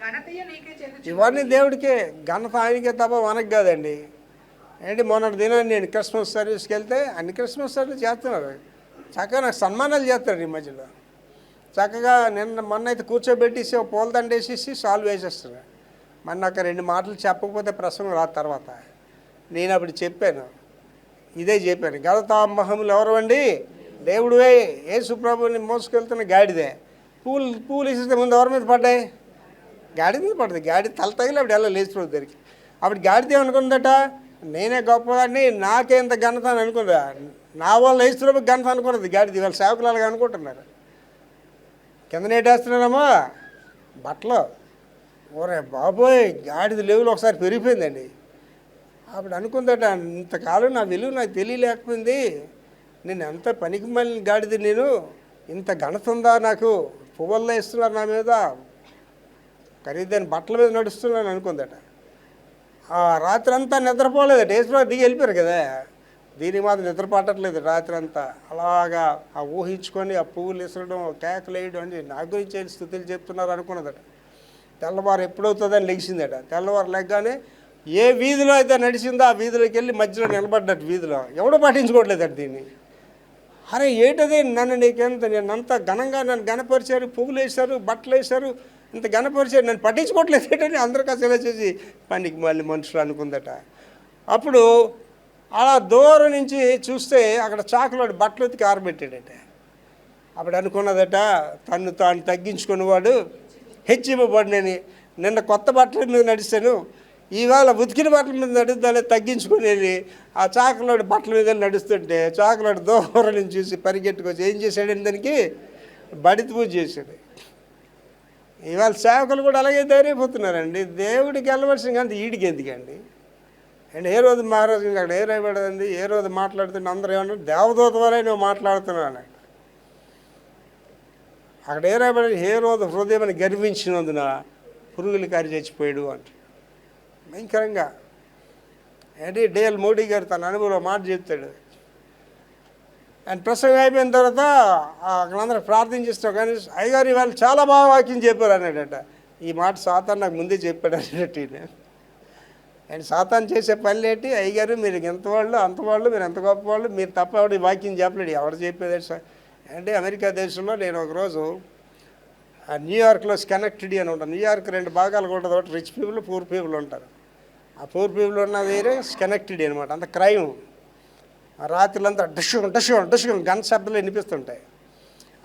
ఘనతయు నీకే చెందుచున్నవి. ఇవన్నీ దేవుడికే, ఘనత ఆయనకే తప్ప మనకు కాదండి. ఏంటి మొన్నటి దినాన్ని నేను క్రిస్మస్ సర్వీస్కి వెళ్తే అన్ని క్రిస్మస్ సర్వీస్ చేస్తున్నారు, చక్కగా నాకు సన్మానాలు చేస్తారు ఈ మధ్యలో. చక్కగా మొన్న అయితే కూర్చోబెట్టేసి పూలదండ వేసేసి సాల్వ్ వేసేస్తున్నారు. మరి నాకు 2 మాటలు చెప్పకపోతే ప్రసంగం రాదు తర్వాత. నేను అప్పుడు చెప్పాను, ఇదే చెప్పాను, ఘనతామహములు ఎవరు అండి? దేవుడివే. యేసు ప్రభుని మోసుకెళ్తున్న గాడిదే. పూలు వేసేస్తే ముందు ఎవరి మీద పడ్డాయి? గాడి మీద పడుతుంది. గాడి తల తగిలి అప్పుడు ఎలా లేచి ప్రభు దగ్గరికి. అప్పుడు గాడిద ఏమనుకుందట, నేనే గొప్పవాడిని, నాకే ఇంత ఘనత అని అనుకుందా. నా వల్ల యేసు ప్రభు ఘనత అనుకున్నది గాడిది. వాళ్ళ సేవకులాగా అనుకుంటున్నారు. కింద నేటేస్తున్నారమ్మా బట్టలు. ఓరే బాబోయ్, గాడిద లెవెల్ ఒకసారి పెరిగిపోయిందండి. అప్పుడు అనుకుందట, ఇంతకాలం నా విలువ నాకు తెలియలేకపోయింది, నేను ఎంత పనికి మళ్ళీ గాడిద, నేను ఇంత ఘనత ఉందా నాకు, పువ్వుల్లో ఇస్తున్నారు నా మీద, ఖరీదైన బట్టల మీద నడుస్తున్నాను అనుకుందట. ఆ రాత్రి అంతా నిద్రపోలేదట. యేసుప్రభు దిగి వెళ్ళిపోయారు కదా, దీనికి మాత్రం నిద్ర పట్టట్లేదు రాత్రి అంతా. అలాగా ఆ ఊహించుకొని ఆ పువ్వులు ఇసరడం, కేకలు వేయడం అని నా గురించి స్థుతులు చెప్తున్నారు అనుకున్నదట. తెల్లవారు ఎప్పుడవుతుందని లెగిసిందట. తెల్లవారు లెగ్గానే ఏ వీధిలో అయితే నడిచిందో ఆ వీధిలోకి వెళ్ళి మధ్యలో నిలబడ్డట్టు. వీధిలో ఎవడో పట్టించుకోవట్లేదట దీన్ని. అరే ఏంటది, నేను అంత ఘనంగా నన్ను గణపరిచారు, పువ్వులు వేశారు, బట్టలు వేశారు, ఇంత గణపరిచారు, నన్ను పట్టించుకోవట్లేదు ఏంటని అందరికీ అసలు చేసి పనికి మళ్ళీ మనుషులు అనుకుందట. అప్పుడు అలా దూరం నుంచి చూస్తే అక్కడ చాకులోడు బట్టలు ఉతికి ఆరబెట్టాడట. అప్పుడు అనుకున్నదట, తను తాను తగ్గించుకునేవాడు హెచ్చింపబడినని. నిన్న కొత్త బట్టల మీద నడిచాను, ఈవేళ ఉతికిన బట్టల మీద నడుద్దానే తగ్గించుకునేది. ఆ చాకులోడు బట్టల మీద నడుస్తుంటే చాకులోడు దూరం నుంచి చూసి పరిగెట్టుకొచ్చి ఏం చేశాడని దానికి బడిత పూజ చేశాడు. ఇవాళ సేవకులు కూడా అలాగే ధైర్యపోతున్నారండి. దేవుడికి వెళ్ళవలసిన కానీ ఈడికి ఎందుకండి? అండ్ ఏ రోజు మహారాజు అక్కడ ఏ రాయబడింది, ఏ రోజు మాట్లాడుతుంటే అందరూ ఏమన్నారు, దేవదూత వలె నువ్వు మాట్లాడుతున్నావు అన్నాడు. అక్కడ ఏ రాయబడి, ఏ రోజు హృదయం గర్వించినందున పురుగులు కారి చచ్చిపోయాడు అంట. భయంకరంగా. ఏంటి డిఎల్ మోడీ గారు తన అనుభవంలో మాట చెప్తాడు. అండ్ ప్రసంగం అయిపోయిన తర్వాత అక్కడందరూ ప్రార్థన చేస్తాం, కానీ అయ్యగారు ఇవాళ చాలా బాగా వాక్యం చెప్పారు అన్నాడట. ఈ మాట సాతాను నాకు ముందే చెప్పాడు అన్నట్టు. అండ్ సాతాను చేసే పనులు ఏంటి, అయ్యగారు మీరు ఎంతవాళ్ళు అంతవాళ్ళు, మీరు ఎంత గొప్పవాళ్ళు, మీరు తప్ప ఎవడు ఈ వాక్యం చెప్పలేడు, ఎవరు చెప్పేది అంటే. అమెరికా దేశంలో నేను ఒకరోజు న్యూయార్క్లో స్కెనెక్టడీ అని ఉంటాను. న్యూయార్క్ 2 భాగాలు ఉంటుంది, ఒకటి రిచ్ పీపుల్, పూర్ పీపుల్ ఉంటారు. ఆ పూర్ పీపుల్ ఉన్న వేరే స్కెనెక్టడీ అనమాట. అంత క్రైమ్, రాత్రులంతా డష్ గన్ శబ్దాలు వినిపిస్తుంటాయి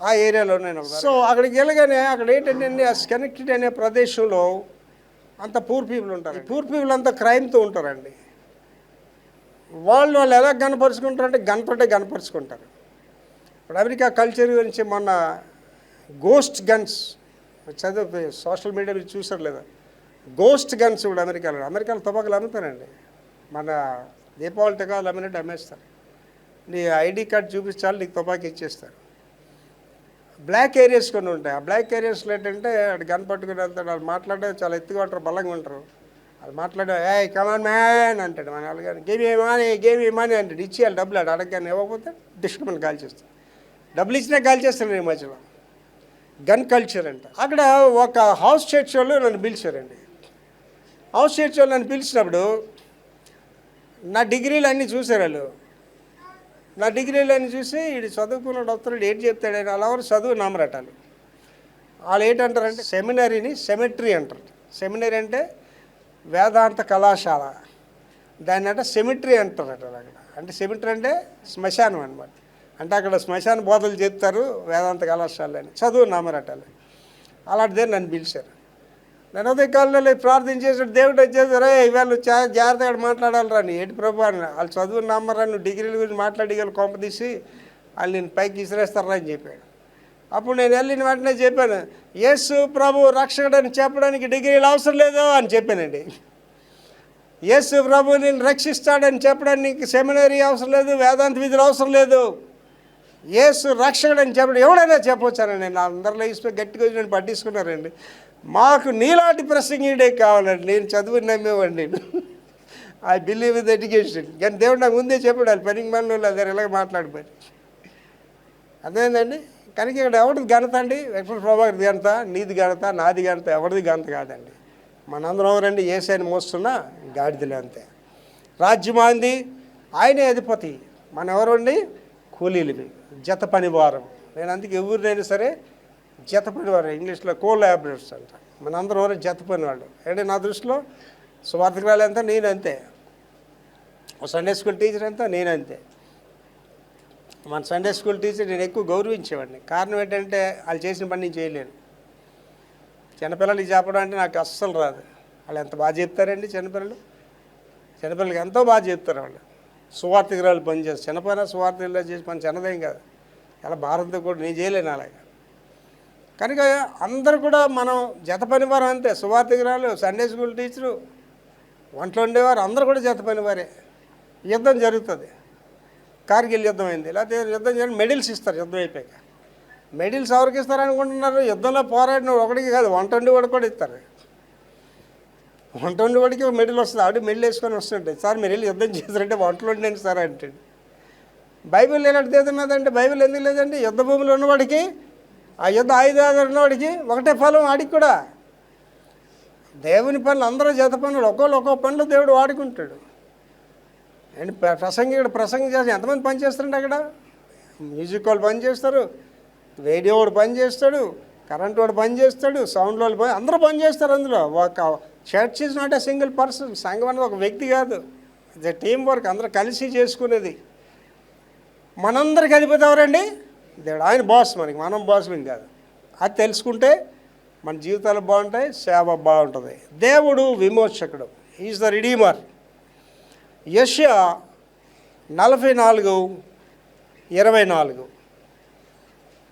ఆ ఏరియాలో నేను. సో అక్కడికి వెళ్ళగానే అక్కడ ఏంటంటే ఆ స్కెనెక్టడీ అనే ప్రదేశంలో అంత పూర్ పీపుల్ ఉంటారు. పూర్ పీపుల్ అంతా క్రైమ్తో ఉంటారండి. వాళ్ళు ఎలా గనపరుచుకుంటారంటే గన్తోటే గనపరుచుకుంటారు. ఇప్పుడు అమెరికా కల్చర్ గురించి మొన్న గోస్ట్ గన్స్ చదువు సోషల్ మీడియా మీరు చూసారు లేదా, గోస్ట్ గన్స్ కూడా అమెరికాలో తుపాకులు అమ్ముతారండి. మన దీపావళి టికాలు అమ్మినట్టు అమ్మేస్తారు. నీ ఐడి కార్డ్ చూపించాలి, నీకు తుపాకీ ఇచ్చేస్తారు. బ్లాక్ ఏరియాస్ కొన్ని ఉంటాయి. ఆ బ్లాక్ ఏరియాస్లో ఏంటంటే అటు గన్ పట్టుకుని వెళ్తాడు. వాళ్ళు మాట్లాడే చాలా ఎత్తుగా ఉంటారు, బలంగా ఉంటారు. వాళ్ళు మాట్లాడే ఏ కమాన్ మ్యాన్ అంటాడు. మన వాళ్ళు కానీ గేమ్ మనీ అంటాడు. ఇచ్చేయాలి డబ్బులు, అటు అడగగానే ఇవ్వకపోతే డిస్ట్రిక్ట్ కాల్ చేస్తాడు. డబ్బులు ఇచ్చినా కాల్ చేస్తాను ఈ మధ్యలో. గన్ కల్చర్ అంట. అక్కడ ఒక హౌస్ చర్చ్ వాళ్ళు నన్ను పిలిచారండి. హౌస్ చర్చ్ వాళ్ళు నన్ను పిలిచినప్పుడు నా డిగ్రీలు అన్నీ చూశారు వాళ్ళు. నా డిగ్రీలు అన్నీ చూసి ఇది చదువుకున్నాడు వస్తున్నాడు ఏంటి చెప్తాడని అలా చదువు నామరటాలు. వాళ్ళు ఏంటంటారంటే సెమినరీని సెమిట్రీ అంటారు. సెమినరీ అంటే వేదాంత కళాశాల, దాన్ని అంటే సెమిట్రీ అంటారట అక్కడ. అంటే సెమిట్రీ అంటే శ్మశానం అనమాట. అంటే అక్కడ శ్మశాన బోధలు చెప్తారు వేదాంత కళాశాలని, చదువు నామరటాలు. అలాంటిదే నన్ను పిలిచారు. నేను ఉదయ కాలంలో ప్రార్థన చేసాడు. దేవుడు వచ్చేసారే ఇవాళ నువ్వు చాలా జాగ్రత్తగా మాట్లాడాలి రాని ఏంటి ప్రభు అని. వాళ్ళు చదువు నమ్మరా, నువ్వు డిగ్రీల గురించి మాట్లాడగల కొంప తీసి వాళ్ళు నేను పైకి విసిరేస్తారా అని చెప్పాడు. అప్పుడు నేను వెళ్ళిన వెంటనే చెప్పాను, యేసు ప్రభు రక్షకుడు అని చెప్పడానికి డిగ్రీలు అవసరం లేదు అని చెప్పానండి. యేసు ప్రభు నేను రక్షిస్తాడని చెప్పడానికి సెమినరీ అవసరం లేదు, వేదాంత విధులు అవసరం లేదు. యేసు రక్షకుడు అని చెప్పడం ఎవడైనా చెప్పొచ్చానండి. నేను అందరిలో ఇసిపోయి గట్టిగా నేను పట్టించుకున్నారండి. మాకు నీలాంటి ప్రసంగిడే కావాలండి, నేను చదువు నమ్మేవాడిని. I believe with education. కానీ దేవుడు నాకు ముందే చెప్పాడు వాళ్ళు పనికి మనలో అదే ఇలాగ మాట్లాడిపోయి. అదేందండి. కనుక ఇక్కడ ఎవరిది ఘనత అండి? వెంకట ప్రభాకర్ ఘనత, నీది ఘనత, నాది ఘనత, ఎవరిది ఘనత కాదండి. మనందరం ఎవరండి? ఏసైని మోస్తున్న గాడిదలే అంతే. రాజ్యమాంది, ఆయనే అధిపతి. మన ఎవరండి? కూలీలవి, జత పనివారం. నేను అందుకే ఎవరినైనా సరే జత పనివారు, ఇంగ్లీష్లో కోలాబరేటర్స్ అంట. మనందరం ఎవరు జత పనివాళ్ళు. అంటే నా దృష్టిలో సువార్థకురాలు అంతా నేనంతే, సండే స్కూల్ టీచర్ అంతా నేనంతే. మన సండే స్కూల్ టీచర్ నేను ఎక్కువ గౌరవించేవాడిని. కారణం ఏంటంటే వాళ్ళు చేసిన పని నేను చేయలేను. చిన్నపిల్లలకి చెప్పడం అంటే నాకు అస్సలు రాదు. వాళ్ళు ఎంత బాగా చెప్తారండి చిన్నపిల్లలు. చిన్నపిల్లలకి ఎంతో బాగా చెప్తారు వాళ్ళు. సువార్థకురాలు పని చేస్తారు. చిన్నపైన సువార్థకురాలు చేసి పని చిన్నదేం కాదు. అలా భారత కూడా నేను చేయలేను అలాగా. కనుక అందరూ కూడా మనం జత పనివారం అంతే. సువార్థకురాలు, సండే స్కూల్ టీచరు, వంటలు ఉండేవారు అందరూ కూడా జత పనివారే. యుద్ధం జరుగుతుంది. కార్గిల్ యుద్ధం అయింది. లేకపోతే యుద్ధం చేయాలి, మెడల్స్ ఇస్తారు యుద్ధం అయిపోయాక. మెడల్స్ ఎవరికి ఇస్తారు అనుకుంటున్నారు? యుద్ధంలో పోరాడిన ఒకటికి కాదు, వంట వండేవాడు కూడా ఇస్తారు. వంట వండేవాడికి మెడల్ వస్తుంది. ఆవిడ మెడల్ వేసుకొని వస్తుంటాయి. సార్ మీరు వెళ్ళి యుద్ధం చేస్తారంటే వంటలు వండండి సార్ అంటాడు. బైబిల్ ఎలాంటిది ఏదన్నదంటే బైబిల్ ఎందుకు లేదండి? యుద్ధ భూమిలో ఉన్నవాడికి, ఆ యుద్ధ ఆయుధాలు ఉన్నవాడికి ఒకటే ఫలం. ఆడికి కూడా దేవుని పనులు అందరూ జత పనులు, ఒక్కో పనులు దేవుడు వాడుకుంటాడు. అండ్ ప్రసంగికుడు ప్రసంగం చేసి ఎంతమంది పని చేస్తారండి అక్కడ? మ్యూజిక్ వాళ్ళు పని చేస్తారు, రేడియో వాడు పని చేస్తాడు, కరెంట్ వాడు పని చేస్తాడు, సౌండ్ వాళ్ళు పని, అందరూ పని చేస్తారు అందులో. ఒక church is not a single person. సంఘం అనేది ఒక వ్యక్తి కాదు, ఇది టీం వర్క్, అందరూ కలిసి చేసుకునేది. మనందరికి అధిపతి ఎవరండి? దేవుడు. ఆయన బాస్, మనకి మనం బాసులం కాదు. అది తెలుసుకుంటే మన జీవితాలు బాగుంటాయి, సేవ బాగుంటుంది. దేవుడు విమోచకుడు, ఈజ్ ద రిడీమర్. యెషయా 44:24.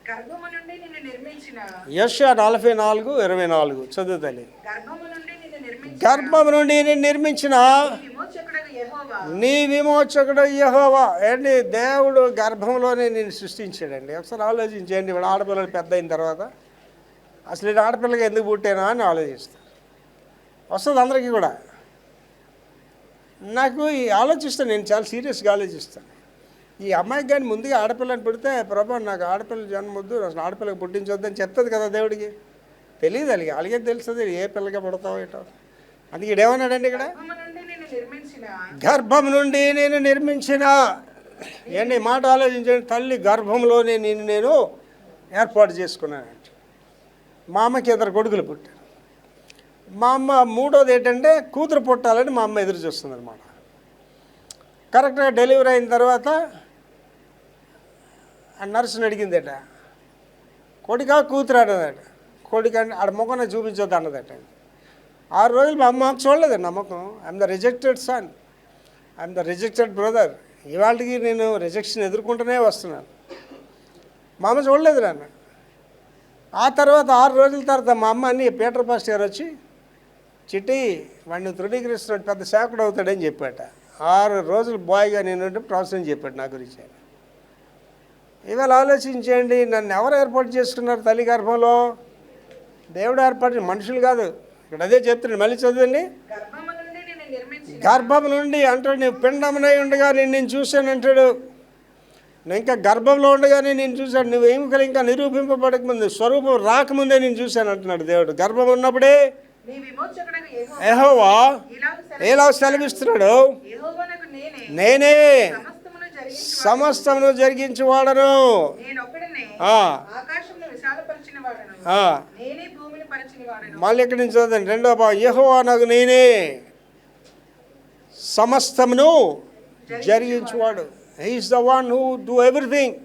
గర్భము నుండి నిన్ను నిర్మించిన, యెషయా 44:24 చదువు తల్లి. గర్భము నుండి నిన్ను నిర్మించిన, గర్భం నుండి నేను నిర్మించిన విమోచకుడగు యెహోవా, నీ విమోచకుడు యెహోవా. ఏంటి? దేవుడు గర్భంలోనే నేను సృష్టించాడండి. ఒకసారి ఆలోచించండి. ఇప్పుడు ఆడపిల్లలు పెద్ద అయిన తర్వాత అసలు నేను ఆడపిల్లగా ఎందుకు పుట్టానా అని ఆలోచిస్తాను. వస్తుంది అందరికీ కూడా. నాకు ఈ ఆలోచిస్తాను, నేను చాలా సీరియస్గా ఆలోచిస్తాను. ఈ అమ్మాయికి కానీ ముందుగా ఆడపిల్లని పుడితే ప్రభా నాకు ఆడపిల్ల జన్మొద్దు, అసలు ఆడపిల్లకి పుట్టించొద్దని చెప్తుంది కదా దేవుడికి. తెలియదు అలాగే, అలాగే తెలుస్తుంది ఏ పిల్లగా పుడతావు ఏటో. అందుకే ఇడేమన్నాడండి ఇక్కడ? గర్భం నుండి నేను నిర్మించిన. ఏంటి మాట ఆలోచించండి. తల్లి గర్భంలోనే నేను ఏర్పాటు చేసుకున్నానంట. మా అమ్మకి 2 కొడుకులు పుట్టారు. మా అమ్మ మూడోది ఏంటంటే కూతురు పుట్టాలని మా అమ్మ ఎదురు చూస్తుంది అనమాట. కరెక్ట్గా డెలివరీ అయిన తర్వాత ఆ నర్సుని అడిగిందట, కొడుకా కూతురు అన్నదట. కొడుకు అంటే ఆడ ముఖం చూపించొద్దు అన్నదట. 6 రోజులు మా అమ్మ చూడలేదండి నా ముఖం. I'm the rejected son, I'm the rejected brother. ఇవాళకి నేను రిజెక్షన్ ఎదుర్కొంటూనే వస్తున్నాను. మా అమ్మ చూడలేదు నాన్న. ఆ తర్వాత 6 రోజుల తర్వాత మా అమ్మ అని పీటర్ పాస్టర్ గారు వచ్చి చిట్టి వాడిని తృణీకరిస్తున్నాడు, పెద్ద సేవకుడు అవుతాడని చెప్పాట. 6 రోజులు బాయ్గా నేను ప్రొఫెసర్ చెప్పాడు నా గురించి. ఇవాళ ఆలోచించండి, నన్ను ఎవరు ఏర్పాటు చేసుకున్నారు తల్లి గర్భంలో? దేవుడు ఏర్పాటు, మనుషులు కాదు. ఇక్కడ అదే చెప్తున్నాడు, మళ్ళీ చదవండి. గర్భం నుండి అంటాడు, నేను పిండమునై ఉండగా నేను చూశాను అంటాడు. నేను ఇంకా గర్భంలో ఉండగానే నేను చూశాను. నువ్వు ఎముకలు ఇంకా నిరూపింపబడక ముందు, స్వరూపం రాకముందే నేను చూశాను అంటున్నాడు దేవుడు. గర్భం ఉన్నప్పుడే యెహోవా ఎలా సెలవిస్తున్నాడు, నేనే సమస్తమును జరిగించువాడను. మళ్ళీ ఇక్కడి నుంచి చదవండి, 2వ భాగం. యెహోవా నాకు నేనే సమస్తమును జరిగించువాడు. He is the one who do everything.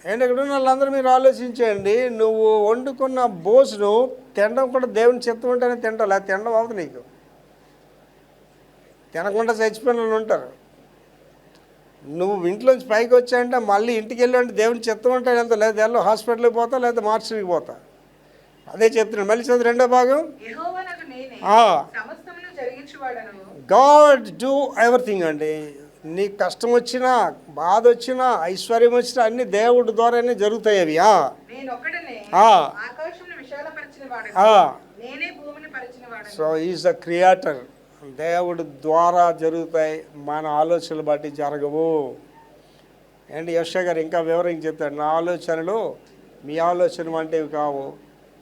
And ఇక్కడ ఉన్న వాళ్ళందరూ మీరు ఆలోచించండి, నువ్వు వండుకున్న భోజనం తినడం కూడా దేవుని చిత్తం ఉంటేనే తింటావు, లేదా తినడం అవ్వదు నీకు. తినకుండా చచ్చిపోయిన వాళ్ళు ఉంటారు. నువ్వు ఇంట్లోంచి పైకి వచ్చాయంటే మళ్ళీ ఇంటికి వెళ్ళాలంటే దేవుని చిత్తం ఉంటే వెళ్తా, లేదా వెళ్ళి హాస్పిటల్కి పోతా, లేదా మార్చికి పోతా. అదే చెప్తున్నాను. మళ్ళీ చదువు 2వ భాగం. గాడ్ డూ ఎవ్రీథింగ్ అండి. నీకు కష్టం వచ్చినా, బాధ వచ్చినా, ఐశ్వర్యం వచ్చినా అన్ని దేవుడి ద్వారానే జరుగుతాయి అవి. So is the creator. దేవుడి ద్వారా జరుగుతాయి, మన ఆలోచనలు బట్టి జరగవు. అండ్ యెషయా గారు ఇంకా వివరంగా చెప్తాడు, నా ఆలోచనలు మీ ఆలోచన వంటివి కావు,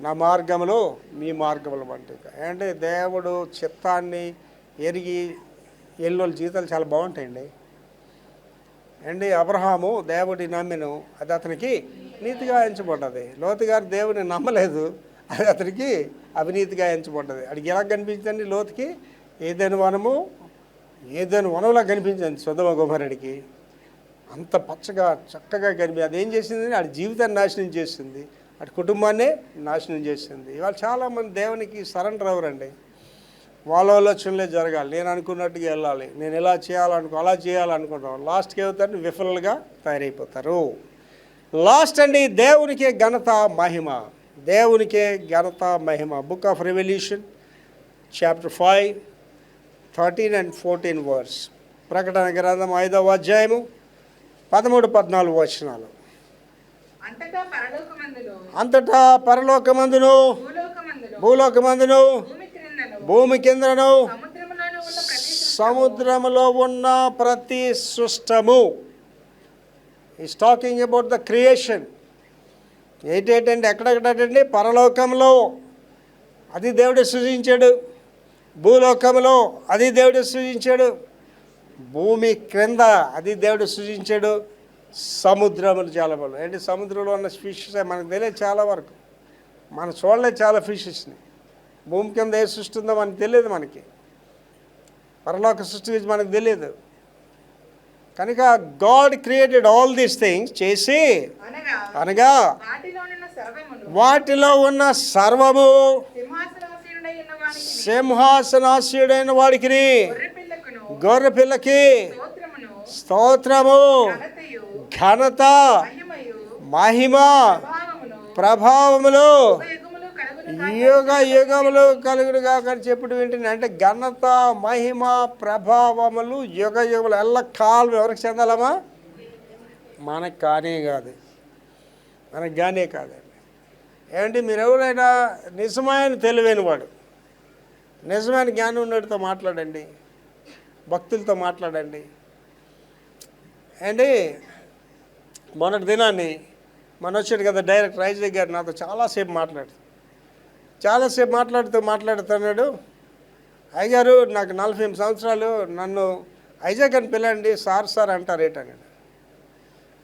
నా మార్గములు మీ మార్గములు వంటివి కావు. అంటే దేవుడు చిత్తాన్ని ఎరిగి ఎల్లోళ్ళ జీవితాలు చాలా బాగుంటాయండి. అండి అబ్రహాము దేవుడి నమ్మెను, అది అతనికి నీతిగా ఎంచబడ్డది. లోతు గారు దేవుడిని నమ్మలేదు, అది అతనికి అవినీతిగా ఎంచబడ్డది. అడిగి ఎలా కనిపించండి లోతుకి? ఏదైనా వనంలా కనిపించింది సొదొమ గొమొర్రాకి. అంత పచ్చగా చక్కగా కనిపి అదేం చేసింది? ఆడి జీవితాన్ని నాశనం చేసింది, అటు కుటుంబాన్నే నాశనం చేసింది. ఇవాళ చాలామంది దేవునికి సరెండర్ అవ్వరండి. వాళ్ళ ఆలోచనలే జరగాలి, నేను అనుకున్నట్టుగా వెళ్ళాలి, నేను ఎలా అలా చేయాలనుకుంటాం. లాస్ట్కి ఏమవుతారు? విఫలుగా తయారైపోతారు. లాస్ట్ అండి దేవునికే ఘనత మహిమ, దేవునికే ఘనత మహిమ. Book of revolution chapter 5 13 and 14 verse. ప్రకటన గ్రంథం 5వ అధ్యాయము 13-14 వచనాలు. అంతటా పరలోకమందును భూలోకమందును భూమి కిందను సముద్రములో ఉన్న ప్రతి సృష్టము. Is talking about the creation. ఏంటంటే ఎక్కడెక్కడండి? పరలోకంలో అది దేవుడే సృజించాడు, భూలోకంలో అది దేవుడు సృజించాడు, భూమి క్రింద అది దేవుడు సృజించాడు, సముద్రములు చాలా బాగా. ఏంటి సముద్రంలో ఉన్న ఫిషెస్ మనకు తెలియదు చాలా వరకు, మనం చూడలేదు చాలా ఫిషెస్ని. భూమి కింద ఏ సృష్టి ఉందో మనకు తెలియదు, మనకి పరలోక సృష్టి గురించి మనకు తెలియదు. కనుక God created all these things చేసి అనగా వాటిలో ఉన్న సర్వము సింహాసనాసీనుడైన వాడికి, గొర్రె పిల్లకి స్తోత్రము, ఘనత, మహిమ, ప్రభావములు యుగ యుగములు కలుగుడుగా అని చెప్పుడు వింటుంది. అంటే ఘనత, మహిమ, ప్రభావములు యుగ యుగములు ఎల్లకాలం ఎవరికి చెందాలమ్మా? మనకు కానే కాదు, మనకు కానే కాదండి. ఏమంటే మీరు ఎవరైనా నిజమైన తెలివైన వాడు, నిజమైన జ్ఞానం ఉన్నడితో మాట్లాడండి, భక్తులతో మాట్లాడండి. అండి మొన్నటి దినాన్ని వచ్చాడు కదా డైరెక్టర్ ఐజాక్ గారు, నాతో చాలాసేపు మాట్లాడుతున్నాడు. అయ్యగారు నాకు 48 సంవత్సరాలు, నన్ను ఐజాక్ అని పిల్లండి, సార్ అంటారు ఏంటన్నాడు.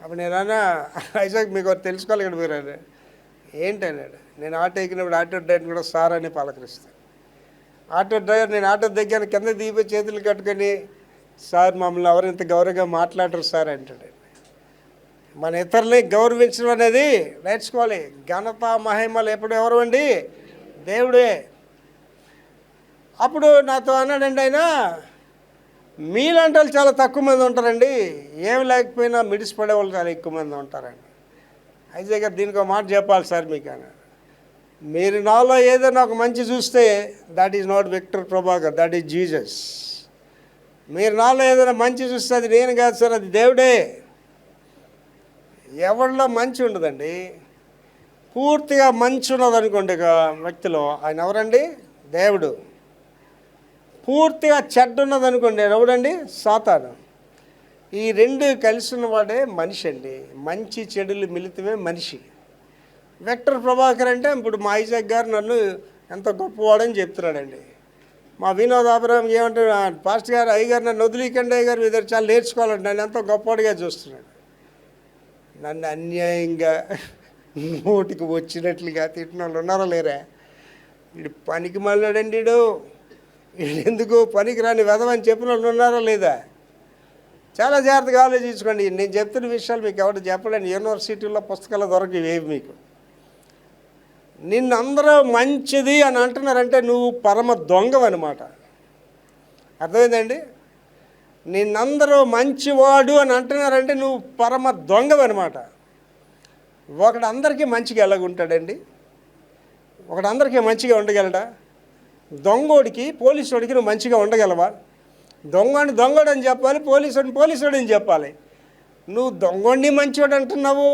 అప్పుడు నేను ఐజాక్ మీకు తెలుసుకోవాలి కదా మీరు అని. ఏంటన్నాడు, నేను ఆటో ఎక్కినప్పుడు ఆటో డ్రైవర్ కూడా సార్ అని పలకరిస్తాను. ఆటో డ్రైవర్ నేను ఆటో దిగాను, కింద దిగిపోయి చేతులు కట్టుకొని, సార్ మమ్మల్ని ఎవరు ఇంత గౌరవంగా మాట్లాడరు సార్ అంటాడు. మన ఇతరులని గౌరవించడం అనేది నేర్చుకోవాలి. ఘనత, మహిమలు ఎప్పుడు ఎవరు అండి? దేవుడే. అప్పుడు నాతో అన్నాడండి ఆయన, మీలాంటి వాళ్ళు చాలా తక్కువ మంది ఉంటారండి, ఏమి లేకపోయినా మిడిసిపడే వాళ్ళు చాలా ఎక్కువ మంది ఉంటారండి. ఐజయ్ గారు దీనికి ఒక మాట చెప్పాలి సార్ మీకు అన్నాడు. మీరు నాలో ఏదైనా ఒక మంచి చూస్తే that is not Victor Prabhakar, that is Jesus. మీరు నాలో ఏదైనా మంచి చూస్తే అది నేను కాదు సార్, అది దేవుడే. ఎవరిలో మంచి ఉండదండి. పూర్తిగా మంచి ఉన్నదనుకోండి ఒక వ్యక్తిలో, ఆయన ఎవరండి? దేవుడు. పూర్తిగా చెడ్డ ఉన్నదనుకోండి, ఎవడండి? సాతాను. ఈ రెండు కలిసి ఉన్నవాడే మనిషి అండి. మంచి చెడులు మిలితమే మనిషి. విక్టర్ ప్రభాకర్ అంటే ఇప్పుడు మా ఐజాక్ గారు నన్ను ఎంత గొప్పవాడని చెప్తున్నాడండి. మా వినోద్ అబ్రహం ఏమంటే, పాస్టర్ గారు అయ్యగారు నన్ను వదిలేకండి, అయ్యగారు మీ దగ్గర చాలా నేర్చుకోవాలంటే నన్ను ఎంతో గొప్పవాడిగా చూస్తున్నాడు. నన్ను అన్యాయంగా నోటికి వచ్చినట్లుగా తిట్టిన వాళ్ళు ఉన్నారా లేరా? వీడు పనికి మళ్ళాడండి, వీడు ఎందుకు పనికి రాని వెధవని చెప్పిన వాళ్ళు ఉన్నారా లేదా? చాలా జాగ్రత్తగా ఆలోచించుకోండి. నేను చెప్తున్న విషయాలు మీకు ఎవరు చెప్పలేండి. యూనివర్సిటీలో పుస్తకాలు దొరకవేవి మీకు. నిన్నందరూ మంచిది అని అంటున్నారంటే నువ్వు పరమ దొంగవన్నమాట. అర్థమైందండి? నిన్నందరూ మంచివాడు అని అంటున్నారంటే నువ్వు పరమ దొంగవన్నమాట. ఒకడు అందరికీ మంచిగా ఎలాగుంటాడండి? ఒకడు అందరికీ మంచిగా ఉండగలడా? దొంగోడికి పోలీసుడికి నువ్వు మంచిగా ఉండగలవా? దొంగని దొంగడు అని చెప్పాలి, పోలీసుడు అని చెప్పాలి. నువ్వు దొంగోడిని మంచివాడు అంటున్నావు,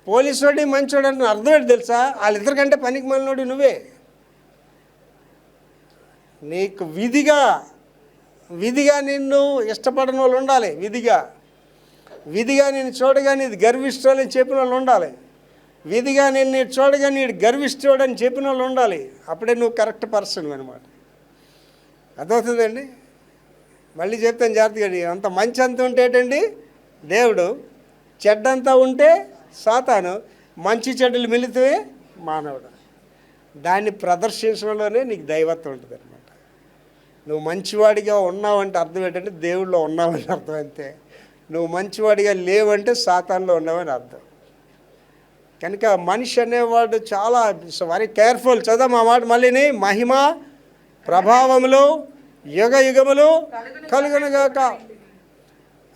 పోలీసుడిని మంచివాడు అంటున్నావు. అర్థం ఏంటి తెలుసా? వాళ్ళిద్దరికంటే పనికి మాలినోడు నువ్వే. నీకు విధిగా నిన్ను ఇష్టపడిన వాళ్ళు ఉండాలి. విధిగా నేను చూడగానే ఇది గర్విష్ఠులని చెప్పిన వాళ్ళు ఉండాలి. విధిగా నేను చూడగానే నీడు గర్విష్ఠుడు అని చెప్పిన వాళ్ళు ఉండాలి. అప్పుడే నువ్వు కరెక్ట్ పర్సన్ అనమాట. అర్థమవుతుందండి? మళ్ళీ చెప్తాను జాగ్రత్తగా. అంత మంచి అంతా ఉంటే ఏంటండి? దేవుడు. చెడ్డంతా ఉంటే సాతాను. మంచి చెడ్డలు మిలితే మానవుడు. దాన్ని ప్రదర్శించడంలోనే నీకు దైవత్వం ఉంటుంది అనమాట. నువ్వు మంచివాడిగా ఉన్నావంటే అర్థం ఏంటంటే దేవుళ్ళో ఉన్నావని అర్థం. అంతే. నువ్వు మంచివాడిగా లేవంటే సాతాన్లో ఉన్నావని అర్థం. కనుక మనిషి అనేవాడు చాలా వెరీ కేర్ఫుల్. చదువు మా మాట మళ్ళీని. మహిమ ప్రభావములు యుగ యుగములు కలుగునుగాక.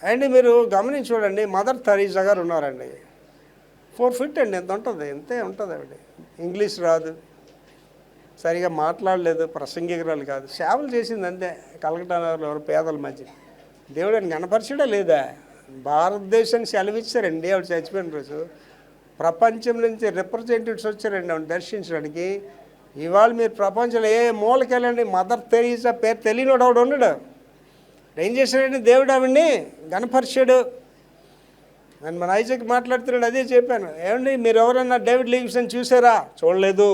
అండి మీరు గమనించి చూడండి, మదర్ తెరీసా గారు ఉన్నారండి. 4 feet అండి, ఎంత ఉంటుంది, ఎంతే ఉంటుంది ఆవిడ. ఇంగ్లీష్ రాదు, సరిగా మాట్లాడలేదు, ప్రసంగికురాలు కాదు, సేవలు చేసింది అంతే. కలకటాలో ఎవరు పేదల మధ్య. దేవుడు అని కనపరిచడా లేదా? భారతదేశాన్ని సెలవిచ్చారండి ఆవిడ చచ్చిపోయిన రోజు. ప్రపంచం నుంచి రిప్రజెంటేటివ్స్ వచ్చారండి ఆవిడ దర్శించడానికి. ఇవాళ మీరు ప్రపంచంలో ఏ మూలకెళ్ళండి, మదర్ తెరీసా పేరు తెలియనివాడు ఆవిడ ఉన్నాడు. ఏం చేశాడండి? దేవుడు ఆవిడ్ని గణపరిచాడు అని మన ఐజాక్ మాట్లాడుతున్నాడు. అదే చెప్పాను. ఏమండి మీరు ఎవరన్నా డేవిడ్ లివింగ్స్టన్ చూసారా? చూడలేదు.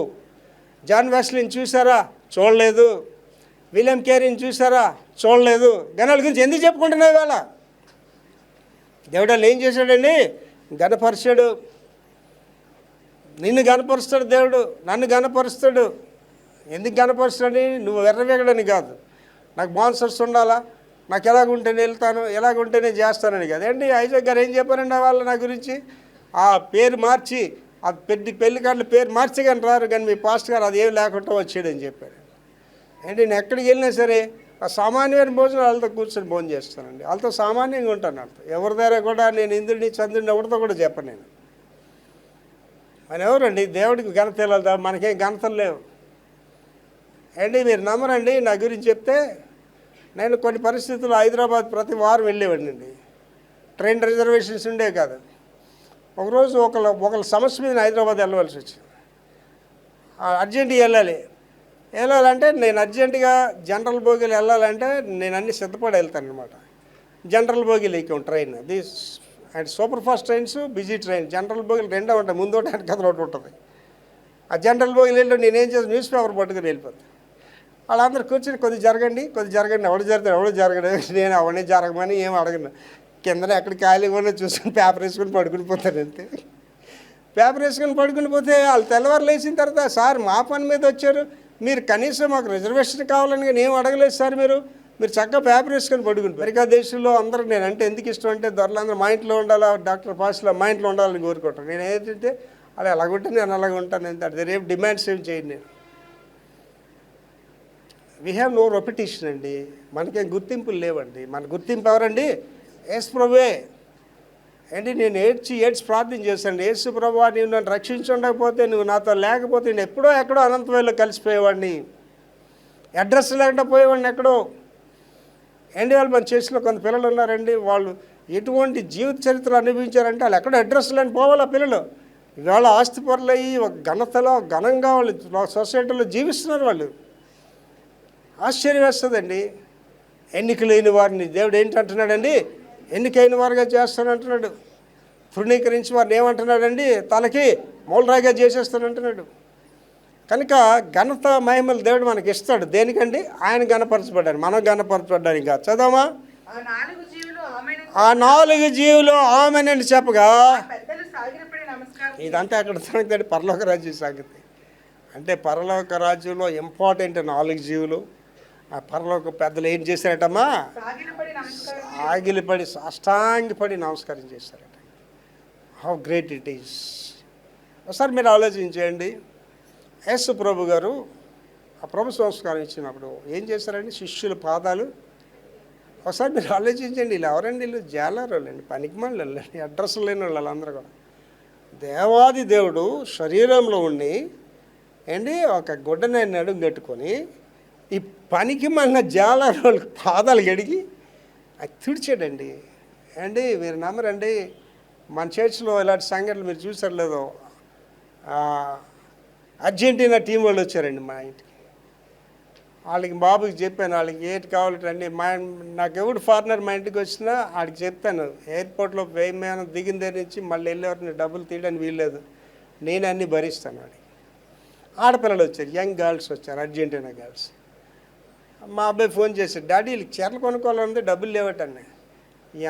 జాన్ వెస్లీని చూసారా? చూడలేదు. విలియం కేరీని చూసారా? చూడలేదు. గణాల గురించి ఎందుకు చెప్పుకుంటున్నావు ఇవాళ? దేవుడు వాళ్ళు ఏం చేశాడండి? గణపరిచాడు. నిన్ను గణపరుస్తాడు దేవుడు, నన్ను గణపరుస్తాడు. ఎందుకు గణపరుస్తాడని? నువ్వు వెర్రవేగడని కాదు, నాకు స్పాన్సర్స్ ఉండాలా, నాకు ఎలాగుంటేనే వెళ్తాను, ఎలాగుంటేనే చేస్తానని కాదు. ఏంటి ఐజాక్ గారు ఏం చెప్పారండి వాళ్ళు నా గురించి? ఆ పేరు మార్చి, ఆ పెళ్లి కార్డుల పేరు మార్చి కానీ రారు, కానీ మీ పాస్టర్ గారు అది ఏం లేకుండా వచ్చాడని చెప్పారు. ఏంటి నేను ఎక్కడికి వెళ్ళినా సరే ఆ సామాన్యమైన భోజనం వాళ్ళతో కూర్చొని భోజనం చేస్తానండి. వాళ్ళతో సామాన్యంగా ఉంటాను. వాళ్ళతో ఎవరి దగ్గర కూడా నేను ఇంద్రుడిని చంద్రుడిని ఎవరితో కూడా చెప్పను నేను. ఆయన ఎవరండి? దేవుడికి ఘనత వెళ్ళదా? మనకేం ఘనతలు లేవు. ఏంటి మీరు నమ్మరండి, నా గురించి చెప్తే నేను కొన్ని పరిస్థితుల్లో హైదరాబాద్ ప్రతి వారం వెళ్ళేవాడినండి. ట్రైన్ రిజర్వేషన్స్ ఉండే కాదు. ఒకరోజు ఒకళ్ళ సమస్య మీద హైదరాబాద్ వెళ్ళవలసి వచ్చింది. అర్జెంటుగా వెళ్ళాలంటే నేను అర్జెంటుగా జనరల్ బోగీలు వెళ్ళాలంటే నేను అన్నీ సిద్ధపడి వెళ్తాను అనమాట. జనరల్ బోగీలు ఎక్కాం train. And super fast trains, busy train. General బోగీలు రెండో ఉంటాయి, ముందు ఒకటి వెనకాల ఒకటి ఉంటుంది. ఆ జనరల్ బోగీలు వెళ్ళి నేనేం చేస్తాను, న్యూస్ పేపర్ పట్టుకుని వెళ్ళిపోతాను. వాళ్ళందరూ కూర్చొని కొద్దిగా జరగండి ఎవడు జరగడు. నేను అవన్నీ జరగమని ఏం అడగను. కిందనే ఎక్కడ ఖాళీగా ఉన్నా చూసుకుని పేపర్ వేసుకొని పడుకుని పోతాను అంతే. పేపర్ వేసుకొని పడుకుని పోతే వాళ్ళు తెల్లవారు లేచిన తర్వాత, సార్ మా పని మీద వచ్చారు, మీరు కనీసం మాకు రిజర్వేషన్ కావాలని కానీ ఏం అడగలేదు సార్, మీరు చక్కగా పేపర్ వేసుకొని పడుకుని. అమెరికా దేశంలో అందరూ నేనంటే ఎందుకు ఇష్టం అంటే, దొరలందరూ మా ఇంట్లో ఉండాలా, డాక్టర్ పాస్లో మా ఇంట్లో ఉండాలని కోరుకుంటాను. నేను ఏంటంటే అలా ఎలాగుంటే నేను అలాగ ఉంటాను అంతే. అది రేపు డిమాండ్స్ ఏం చేయండి నేను. వీ హ్యావ్ నో రెప్యుటేషన్ అండి, మనకేం గుర్తింపులు లేవండి. మన గుర్తింపు ఎవరండి? యేసు ప్రభువే. ఏంటి నేను ఏడ్చి ప్రార్థన చేశాను, యేసు ప్రభువా నీవు నన్ను రక్షించుండకపోతే, నువ్వు నాతో లేకపోతే నేను ఎక్కడో అనంతవేలో కలిసిపోయేవాడిని, అడ్రస్ లేకుండా పోయేవాడిని ఎక్కడో. ఏంటి వాళ్ళు మన చేసిన కొంత పిల్లలు ఉన్నారండి, వాళ్ళు ఎటువంటి జీవిత చరిత్ర అనుభవించారంటే వాళ్ళు ఎక్కడో అడ్రస్ లేని పోవాలి ఆ పిల్లలు. ఇవాళ ఆస్తిపరులు అయ్యి ఒక ఘనతలో ఘనంగా వాళ్ళు సొసైటీలో జీవిస్తున్నారు. వాళ్ళు ఆశ్చర్యం వేస్తుందండి. ఎన్నిక లేని వారిని దేవుడు ఏంటంటున్నాడండి, ఎన్నికైన వారుగా చేస్తానంటున్నాడు. తృణీకరించి వారిని ఏమంటున్నాడండి, తలకి మూలరాయిగా చేసేస్తానంటున్నాడు. కనుక ఘనత మహిమలు దేవుడు మనకి ఇస్తాడు. దేనికండి? ఆయన ఘనపరచబడ్డాడు, మనం ఘనపరచబడ్డాను. ఇంకా చదవమా. ఆ 4 జీవులు ఆమెనని చెప్పగా ఇదంతా అక్కడ సంగతి పరలోక రాజ్యం సంగతి. అంటే పరలోక రాజ్యంలో ఇంపార్టెంట్ 4 జీవులు. ఆ పరలోక పెద్దలు ఏం చేశారటమ్మా, ఆగిలిపడి సాష్టాంగిపడి నమస్కారం చేశారట. How great it is. ఒకసారి మీరు ఆలోచించండి. యేసు ప్రభు గారు ఆ ప్రభు సంస్కారం ఇచ్చినప్పుడు ఏం చేశారండి, శిష్యుల పాదాలు. ఒకసారి మీరు ఆలోచించండి. వీళ్ళు ఎవరండి? వీళ్ళు జాలర్ వాళ్ళండి, పనికిమాలి వాళ్ళండి, అడ్రస్ లేని వాళ్ళందరూ కూడా. దేవాది దేవుడు శరీరంలో ఉండి ఏంటి ఒక గుడ్డని నడుము కట్టుకొని ఈ పనికి మన జాలర్ వాళ్ళకి పాదాలు గడిగి అది తుడిచాడండి. అండి మీరు నమ్మరండి, మన చర్చిలో ఇలాంటి సంఘటనలు మీరు చూసారు లేదో, అర్జెంటీనా టీం వాళ్ళు వచ్చారండి మా ఇంటికి. వాళ్ళకి బాబుకి చెప్పాను, వాళ్ళకి ఏంటి కావాలంటే నాకు ఎవడు ఫారినర్ మా ఇంటికి వచ్చినా వాడికి చెప్తాను, ఎయిర్పోర్ట్లో విమానం దిగిన దగ్గర నుంచి మళ్ళీ వెళ్ళేవారిని డబ్బులు తీయడానికి వీల్లేదు, నేను అన్నీ భరిస్తాను. వాడికి ఆడపిల్లలు వచ్చారు, యంగ్ గర్ల్స్ వచ్చారు, అర్జెంటీనా గర్ల్స్. మా అబ్బాయి ఫోన్ చేశాడు, డాడీ వీళ్ళకి చీరలు కొనుక్కోవాలంటే డబ్బులు లేవటండి,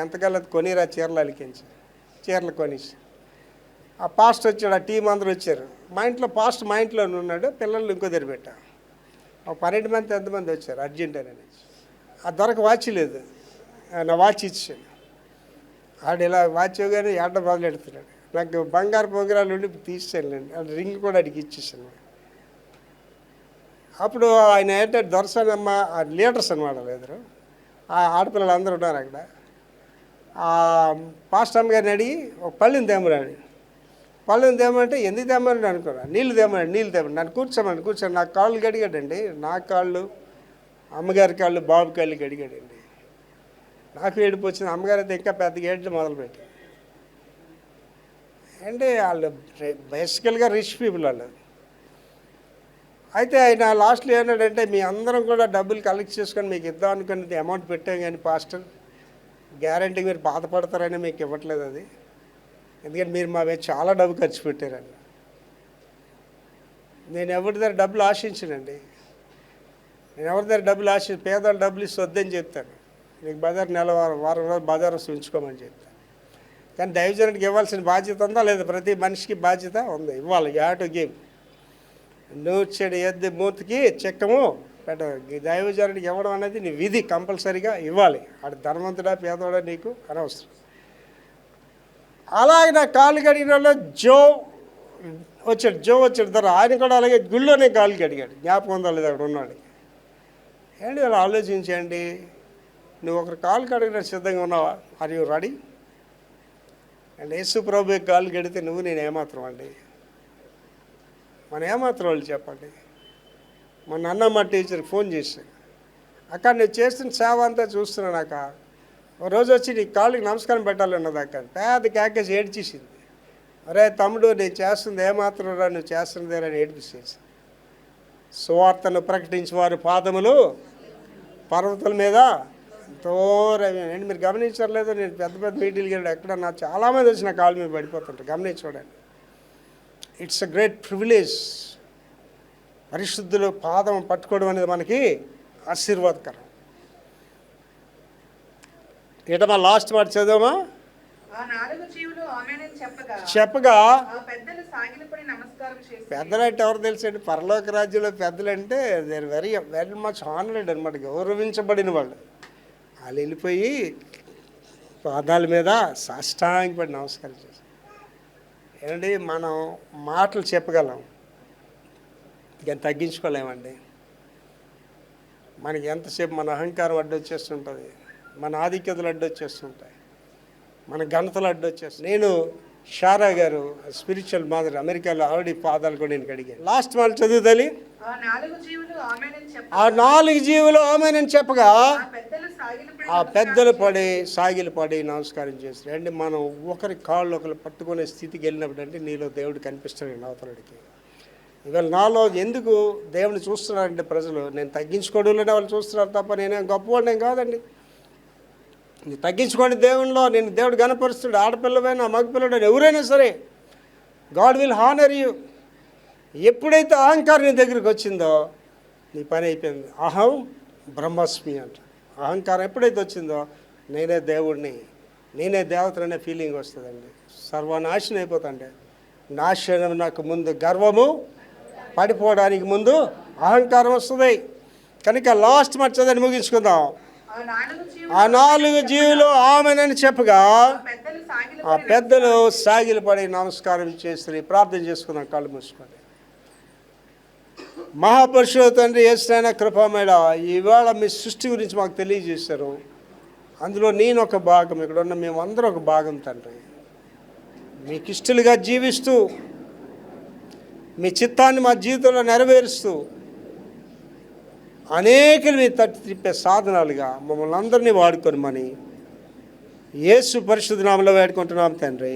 ఎంతకాలం కొనిరా చీరలు అలికించి చీరలు కొనిసి. ఆ పాస్ట్ వచ్చాడు, ఆ టీం అందరూ వచ్చారు. మా ఇంట్లో పాస్ట్ మా ఇంట్లోనే ఉన్నాడు, పిల్లలు ఇంకో దగ్గర పెట్టా. ఒక 12 మంది ఎంతమంది వచ్చారు అర్జెంటీనా నుంచి. ఆ దొరక వాచ్ లేదు, నా వాచ్ ఇచ్చాను. ఆడు ఇలా వాచ్ ఇవ్వగానే ఏడ మొదలెడుతున్నాడు. నాకు బంగారు పొంగరాలు ఉండి తీసేసానులేండి, రింగ్ కూడా అడిగి ఇచ్చేసాను. అప్పుడు ఆయన ఏంటంటే దొరసానమ్మ లీడర్స్ అనమాట ఎదురు ఆ ఆడపిల్లలు అందరూ ఉన్నారు అక్కడ. పాస్ట్ అమ్మ గారిని అడిగి ఒక పళ్ళుని తేమరాని, పళ్ళుని తేమంటే ఎందుకు తేమని అనుకున్నా, నీళ్ళు తేమని నన్ను కూర్చోండి. నా కాళ్ళు గడిగాడండి, నా కాళ్ళు, అమ్మగారి కాళ్ళు, బాబు కాళ్ళు గడిగాడండి. నాకు ఏడుపు వచ్చింది. అమ్మగారు అయితే ఇంకా పెద్దగా ఏడ్లు మొదలుపెట్టి. అంటే వాళ్ళు బేసికల్గా రిచ్ పీపుల్ వాళ్ళు. అయితే ఆయన లాస్ట్లో ఏమన్నాడంటే, మీ అందరం కూడా డబ్బులు కలెక్ట్ చేసుకొని మీకు ఇద్దాం అనుకున్నది అమౌంట్ పెట్టాం కానీ పాస్టర్ గ్యారంటీ మీరు బాధపడతారని మీకు ఇవ్వట్లేదు అది, ఎందుకంటే మీరు మా మీద చాలా డబ్బు ఖర్చు పెట్టారండి. నేను ఎవరి దగ్గర డబ్బులు ఆశించనండి, నేను ఎవరి దగ్గర డబ్బులు పేదలు డబ్బులు ఇస్తే వద్దని చెప్తాను. నీకు బజార్ వారం రోజులు బజార్ వస్తూ ఉంచుకోమని చెప్తాను. కానీ దైవజనుడికి ఇవ్వాల్సిన బాధ్యత ఉందా లేదా? ప్రతి మనిషికి బాధ్యత ఉంది, ఇవ్వాలి. You have to give. నువ్వు చెడు ఎద్దు మూతికి చెక్కము పెట్ట. దైవజనుడికి ఇవ్వడం అనేది నీ విధి, కంపల్సరీగా ఇవ్వాలి. ఆడు ధనవంతుడా పేదవాడా నీకు అనవసరం. అలాగే నా కాళ్ళు కడిగిన వాళ్ళు జో వచ్చాడు ధర, ఆయన కూడా అలాగే గుళ్ళోనే కాళ్ళు కడిగాడు. జ్ఞాపకం ఉందా లేదా అక్కడ ఉన్నాడు. ఏంటి వాళ్ళు ఆలోచించండి, నువ్వు ఒకరు కాళ్ళు కడిగిన సిద్ధంగా ఉన్నావా? Are you ready? And Yesu ప్రభు కాళ్ళు కడితే నువ్వు నేను ఏమాత్రం అండి, మన ఏమాత్రం వాళ్ళు చెప్పండి. మన అన్న మా టీచర్కి ఫోన్ చేశాను, అక్కడ నేను చేస్తున్న సేవ అంతా చూస్తున్నాను. అక్క ఒక రోజు వచ్చి నీ కాళ్ళకి నమస్కారం పెట్టాలన్నది అక్క పెద్ద క్యాకేజ్ ఏడ్చేసింది. అరే తమ్ముడు నేను చేస్తుంది ఏమాత్రం రా, నువ్వు చేస్తున్నదేరా అని ఏడిపించేసి. సువార్తను ప్రకటించి వారి పాదములు పర్వతాల మీద ఎంతో ఏంటి మీరు గమనించలేదు? నేను పెద్ద పెద్ద మీటింగ్కి వెళ్ళి ఎక్కడ నా చాలామంది వచ్చి నా కాళ్ళ మీద పడిపోతుంటారు, గమనించూడండి. It's a great privilege. పరిశుద్ధులు పాదం పట్టుకోవడం అనేది మనకి ఆశీర్వాదకరం. ఏటమ్మా లాస్ట్ మాట చదవమా. చెప్పగా పెద్దలంటే ఎవరు తెలుసండి? పరలోక రాజ్యంలో పెద్దలంటే they very very much honoured అనమాట, గౌరవించబడిన వాళ్ళు. వాళ్ళు వెళ్ళిపోయి పాదాల మీద సాష్టాంగపడి నమస్కారం చేశారు. ఏమండి మనం మాటలు చెప్పగలం కానీ తగ్గించుకోలేమండి. మనకి ఎంతసేపు మన అహంకారం అడ్డొచ్చేస్తుంటుంది, మన ఆధిక్యతలు అడ్డొచ్చేస్తుంటాయి. మన ఘనతలు అడ్డు వచ్చేస్తాయి. నేను షారా గారు స్పిరిచువల్ మదర్, అమెరికాలో ఆల్రెడీ పాదాలు కూడా నేను అడిగాను. లాస్ట్ వాళ్ళు చదువుతలి ఆ 4 జీవులు ఆమేనని ఆ 4 జీవులు ఆమెనని చెప్పగా ఆ పెద్దలు పడి సాగిలు పడి నమస్కారం చేస్తారు. అంటే మనం ఒకరి కాళ్ళు ఒకరు పట్టుకునే స్థితికి వెళ్ళినప్పుడు అంటే నీలో దేవుడు కనిపిస్తాడు అవతలడికి. ఇవాళ నాలో ఎందుకు దేవుడిని చూస్తున్నారంటే ప్రజలు నేను తగ్గించుకోవడంలోనే వాళ్ళు చూస్తున్నారు తప్ప నేనేం గొప్పవాడినేం కాదండి. నేను తగ్గించుకోండి దేవునిలో, నేను దేవుడు కనపరుస్తాడు. ఆడపిల్లవైనా మగపిల్లడైనా ఎవరైనా సరే గాడ్ విల్ హానర్ యూ. ఎప్పుడైతే అహంకారం నీ దగ్గరికి వచ్చిందో నీ పని అయిపోయింది. అహం బ్రహ్మస్మి అంట. అహంకారం ఎప్పుడైతే వచ్చిందో నేనే దేవుడిని, నేనే దేవతలనే ఫీలింగ్ వస్తుందండి. సర్వనాశనం అయిపోతాండి. నాశనం నాకు ముందు గర్వము, పడిపోవడానికి ముందు అహంకారం వస్తుంది. కనుక లాస్ట్ మర్చదని ముగించుకుందాం. ఆ 4 జీవులు ఆమెనని చెప్పగా ఆ పెద్దలు సాగిలు పడి నమస్కారం చేసి ప్రార్థన చేసుకుందాం. కళ్ళు మూసుకొని. మహాపరిశుద్ధ తండ్రి యేసయ్య కృపామేడ, ఈవేళ మీ సృష్టి గురించి మాకు తెలియజేశారు. అందులో నేను ఒక భాగం, ఇక్కడ ఉన్న మేమందరం ఒక భాగం తండ్రి. మీకు ఇష్టలుగా జీవిస్తూ మీ చిత్తాన్ని మా జీవితంలో నెరవేరుస్తూ అనేకలు మీ తట్టి తిప్పే సాధనాలుగా మమ్మల్ని అందరినీ వాడుకొనమని యేసు పరిశుద్ధ నామములో వేడుకుంటున్నాం తండ్రి.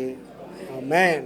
ఆమేన్.